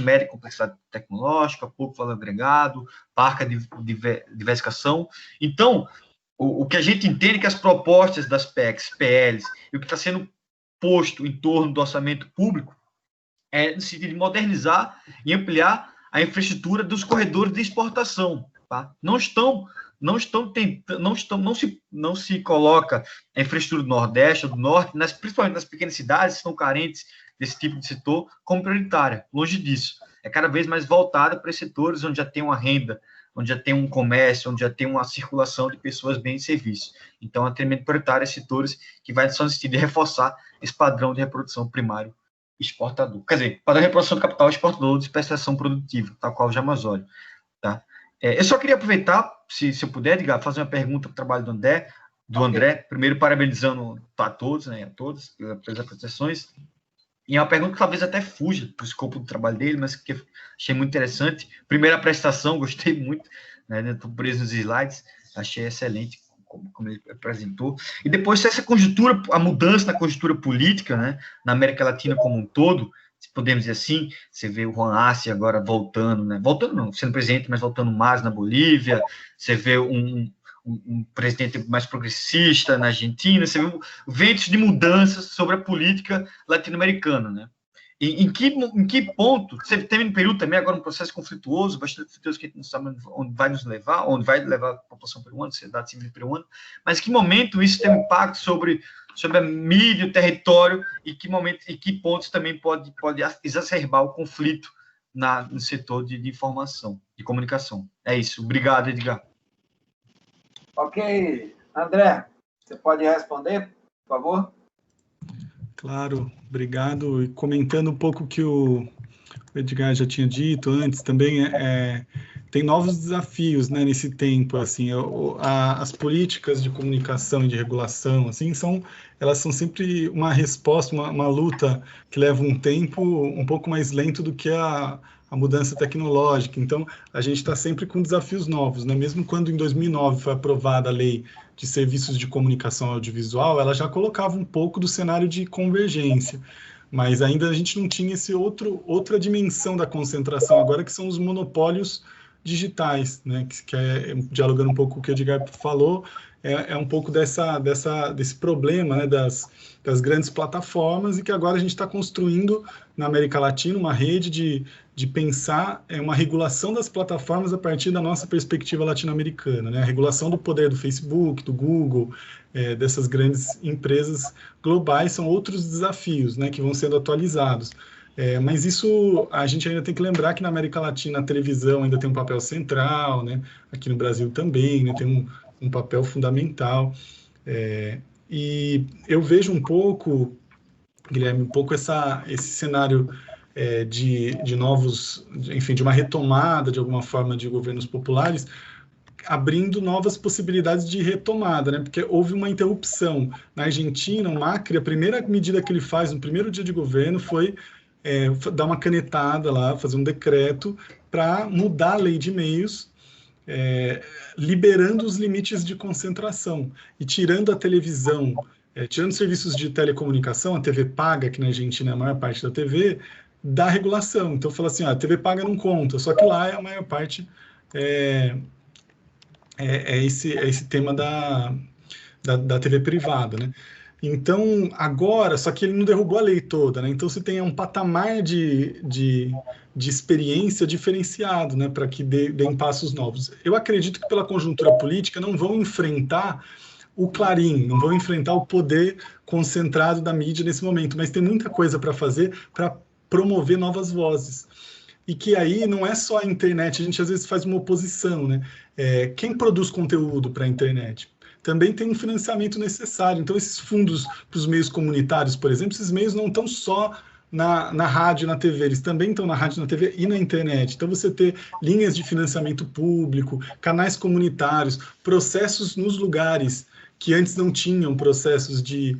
e média complexidade tecnológica, pouco valor agregado, parca de diversificação. Então, o que a gente entende é que as propostas das PECs, PLs, e o que está sendo posto em torno do orçamento público é no sentido de modernizar e ampliar a infraestrutura dos corredores de exportação. Tá? Não se coloca a infraestrutura do Nordeste ou do Norte, principalmente nas pequenas cidades que estão carentes desse tipo de setor, como prioritária. Longe disso. É cada vez mais voltada para setores onde já tem uma renda, onde já tem um comércio, onde já tem uma circulação de pessoas, bens e serviços. Então, é tremendo prioritário setores que vai só no sentido de reforçar esse padrão de reprodução primário exportador. Quer dizer, padrão de reprodução do capital exportador de especialização produtiva, tal qual o Jamazólio. Tá? Eu só queria aproveitar, se eu puder, Edgar, fazer uma pergunta para o trabalho do André, primeiro parabenizando a todos, né, a todas, pelas apresentações, e é uma pergunta que talvez até fuja do escopo do trabalho dele, mas que achei muito interessante. Primeira apresentação, gostei muito, né, estou preso nos slides, achei excelente como ele apresentou. E depois essa conjuntura, a mudança na conjuntura política, né, na América Latina como um todo, se podemos dizer assim, você vê o Juan Arce agora voltando, né, voltando não, sendo presidente, mas voltando mais na Bolívia, você vê um presidente mais progressista na Argentina, você vê ventos de mudanças sobre a política latino-americana, né? E em que ponto, você tem um período também agora um processo conflituoso, bastante conflituoso, que a gente não sabe onde vai nos levar, onde vai levar a população peruana, a sociedade civil peruana, mas em que momento isso tem um impacto sobre a mídia, o território, e que pontos também pode exacerbar o conflito no setor de informação, de comunicação. É isso. Obrigado, Edgar. Ok. André, você pode responder, por favor? Claro, obrigado. E comentando um pouco o que o Edgar já tinha dito antes, também tem novos desafios, né, nesse tempo, assim, as políticas de comunicação e de regulação, assim, elas são sempre uma resposta, uma luta que leva um tempo um pouco mais lento do que a mudança tecnológica. Então, a gente está sempre com desafios novos, né? Mesmo quando em 2009 foi aprovada a lei de serviços de comunicação audiovisual, ela já colocava um pouco do cenário de convergência, mas ainda a gente não tinha outra dimensão da concentração agora, que são os monopólios digitais, né? Que dialogando um pouco com o que o Edgar falou, é um pouco desse problema, né, das grandes plataformas, e que agora a gente está construindo na América Latina uma rede de pensar uma regulação das plataformas a partir da nossa perspectiva latino-americana, né? A regulação do poder do Facebook, do Google, dessas grandes empresas globais são outros desafios, né, que vão sendo atualizados. Mas isso a gente ainda tem que lembrar que na América Latina a televisão ainda tem um papel central, né? Aqui no Brasil também, né, tem um papel fundamental. E eu vejo um pouco, Guilherme, esse cenário de novos, enfim, de uma retomada, de alguma forma, de governos populares, abrindo novas possibilidades de retomada, né? Porque houve uma interrupção. Na Argentina, o Macri, a primeira medida que ele faz no primeiro dia de governo foi dar uma canetada lá, fazer um decreto para mudar a lei de meios, liberando os limites de concentração e tirando a televisão, tirando serviços de telecomunicação, a TV paga, que na Argentina é a maior parte da TV, da regulação. Então, fala assim, a TV paga não conta, só que lá a maior parte esse tema da TV privada, né? Então, agora, só que ele não derrubou a lei toda, né? Então, você tem um patamar de experiência diferenciado, né? Para que deem passos novos. Eu acredito que pela conjuntura política não vão enfrentar o Clarim, não vão enfrentar o poder concentrado da mídia nesse momento, mas tem muita coisa para fazer para promover novas vozes. E que aí não é só a internet, a gente às vezes faz uma oposição, né? Quem produz conteúdo para a internet também tem um financiamento necessário. Então, esses fundos para os meios comunitários, por exemplo, esses meios não estão só na rádio e na TV, eles também estão na rádio, na TV e na internet. Então, você ter linhas de financiamento público, canais comunitários, processos nos lugares que antes não tinham processos de...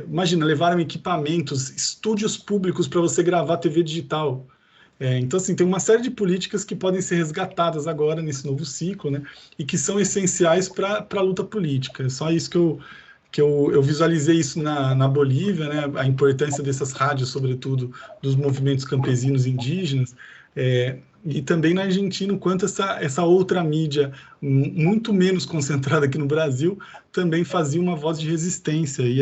imagina, levaram equipamentos, estúdios públicos para você gravar TV digital. Então, assim, tem uma série de políticas que podem ser resgatadas agora nesse novo ciclo, né? E que são essenciais para a luta política. É só isso que eu visualizei isso na Bolívia, né? A importância dessas rádios, sobretudo, dos movimentos campesinos indígenas, e também na Argentina, o quanto essa outra mídia, muito menos concentrada aqui no Brasil, também fazia uma voz de resistência, e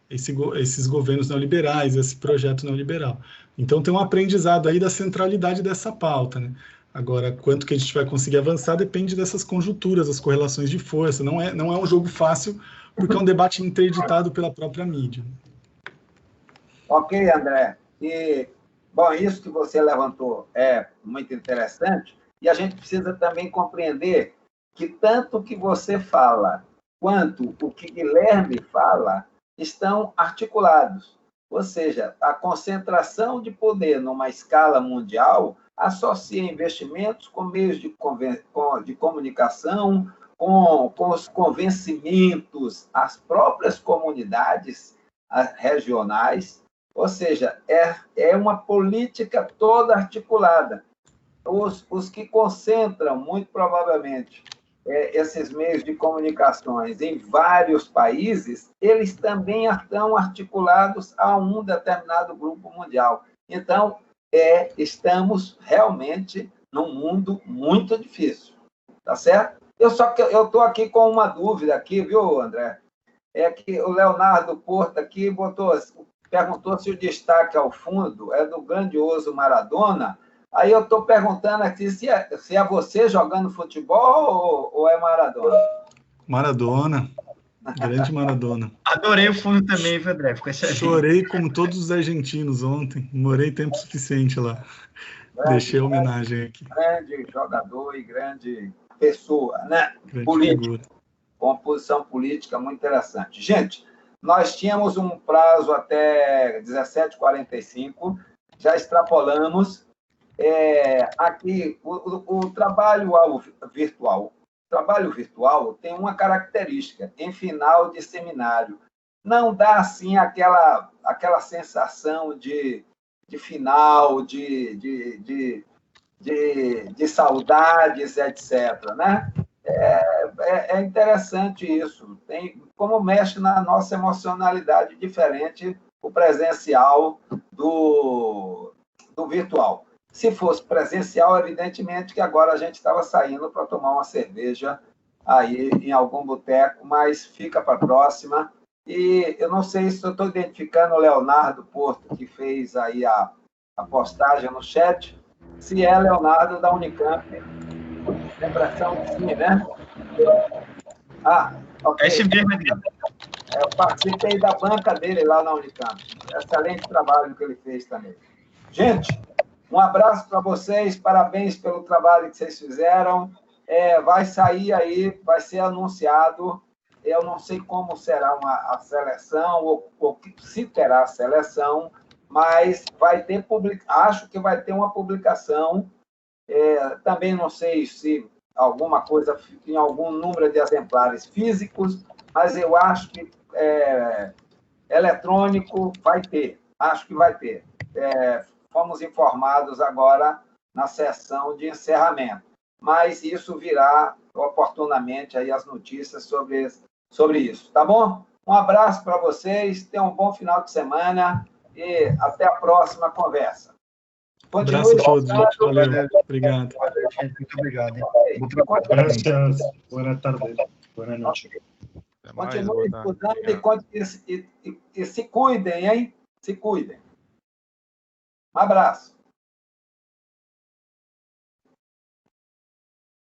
esses governos neoliberais, esse projeto neoliberal. Então, tem um aprendizado aí da centralidade dessa pauta, né? Agora, quanto que a gente vai conseguir avançar depende dessas conjunturas, das correlações de força. Não é um jogo fácil, porque é um debate interditado pela própria mídia. Ok, André. E, bom, isso que você levantou é muito interessante, e a gente precisa também compreender que tanto o que você fala quanto o que Guilherme fala estão articulados. Ou seja, a concentração de poder numa escala mundial associa investimentos com meios de comunicação, com os convencimentos, as próprias comunidades regionais. Ou seja, é uma política toda articulada. Os que concentram, muito provavelmente, esses meios de comunicações em vários países, eles também estão articulados a um determinado grupo mundial. Então, estamos realmente num mundo muito difícil, tá certo? Eu estou aqui com uma dúvida aqui, viu, André? É que o Leonardo Porto aqui perguntou se o destaque ao fundo é do grandioso Maradona. Aí eu estou perguntando aqui se é você jogando futebol ou é Maradona? Maradona, grande Maradona. Adorei o fundo também, viu, André? Chorei como todos os argentinos ontem, morei tempo suficiente lá. Deixei a homenagem aqui. Grande jogador e grande pessoa, né? Grande político. Figura. Composição política muito interessante. Gente, nós tínhamos um prazo até 17h45, já extrapolamos. Aqui, o trabalho virtual. O trabalho virtual tem uma característica, em final de seminário. Não dá, assim, aquela sensação de final, de saudades, etc., né? É interessante isso. Como mexe na nossa emocionalidade diferente o presencial do virtual. Se fosse presencial, evidentemente que agora a gente estava saindo para tomar uma cerveja aí em algum boteco, mas fica para a próxima. E eu não sei se eu estou identificando o Leonardo Porto, que fez aí a postagem no chat, se é Leonardo da Unicamp. Lembração de sim, né? Ok. É esse mesmo, Eu participei da banca dele lá na Unicamp. Excelente trabalho que ele fez também. Gente, um abraço para vocês, parabéns pelo trabalho que vocês fizeram. Vai sair aí, vai ser anunciado. Eu não sei como será a seleção, ou se terá a seleção, mas acho que vai ter uma publicação, também não sei se alguma coisa em algum número de exemplares físicos, mas eu acho que eletrônico vai ter, acho que vai ter. Fomos informados agora na sessão de encerramento, mas isso virá oportunamente aí as notícias sobre isso, tá bom? Um abraço para vocês, tenham um bom final de semana e até a próxima conversa. Abraço a todos, gente. Valeu. Obrigado. Muito obrigado. Gracias. Buenas tardes. Buenas noches. Continuem estudando e se cuidem, hein? Se cuidem. Um abraço.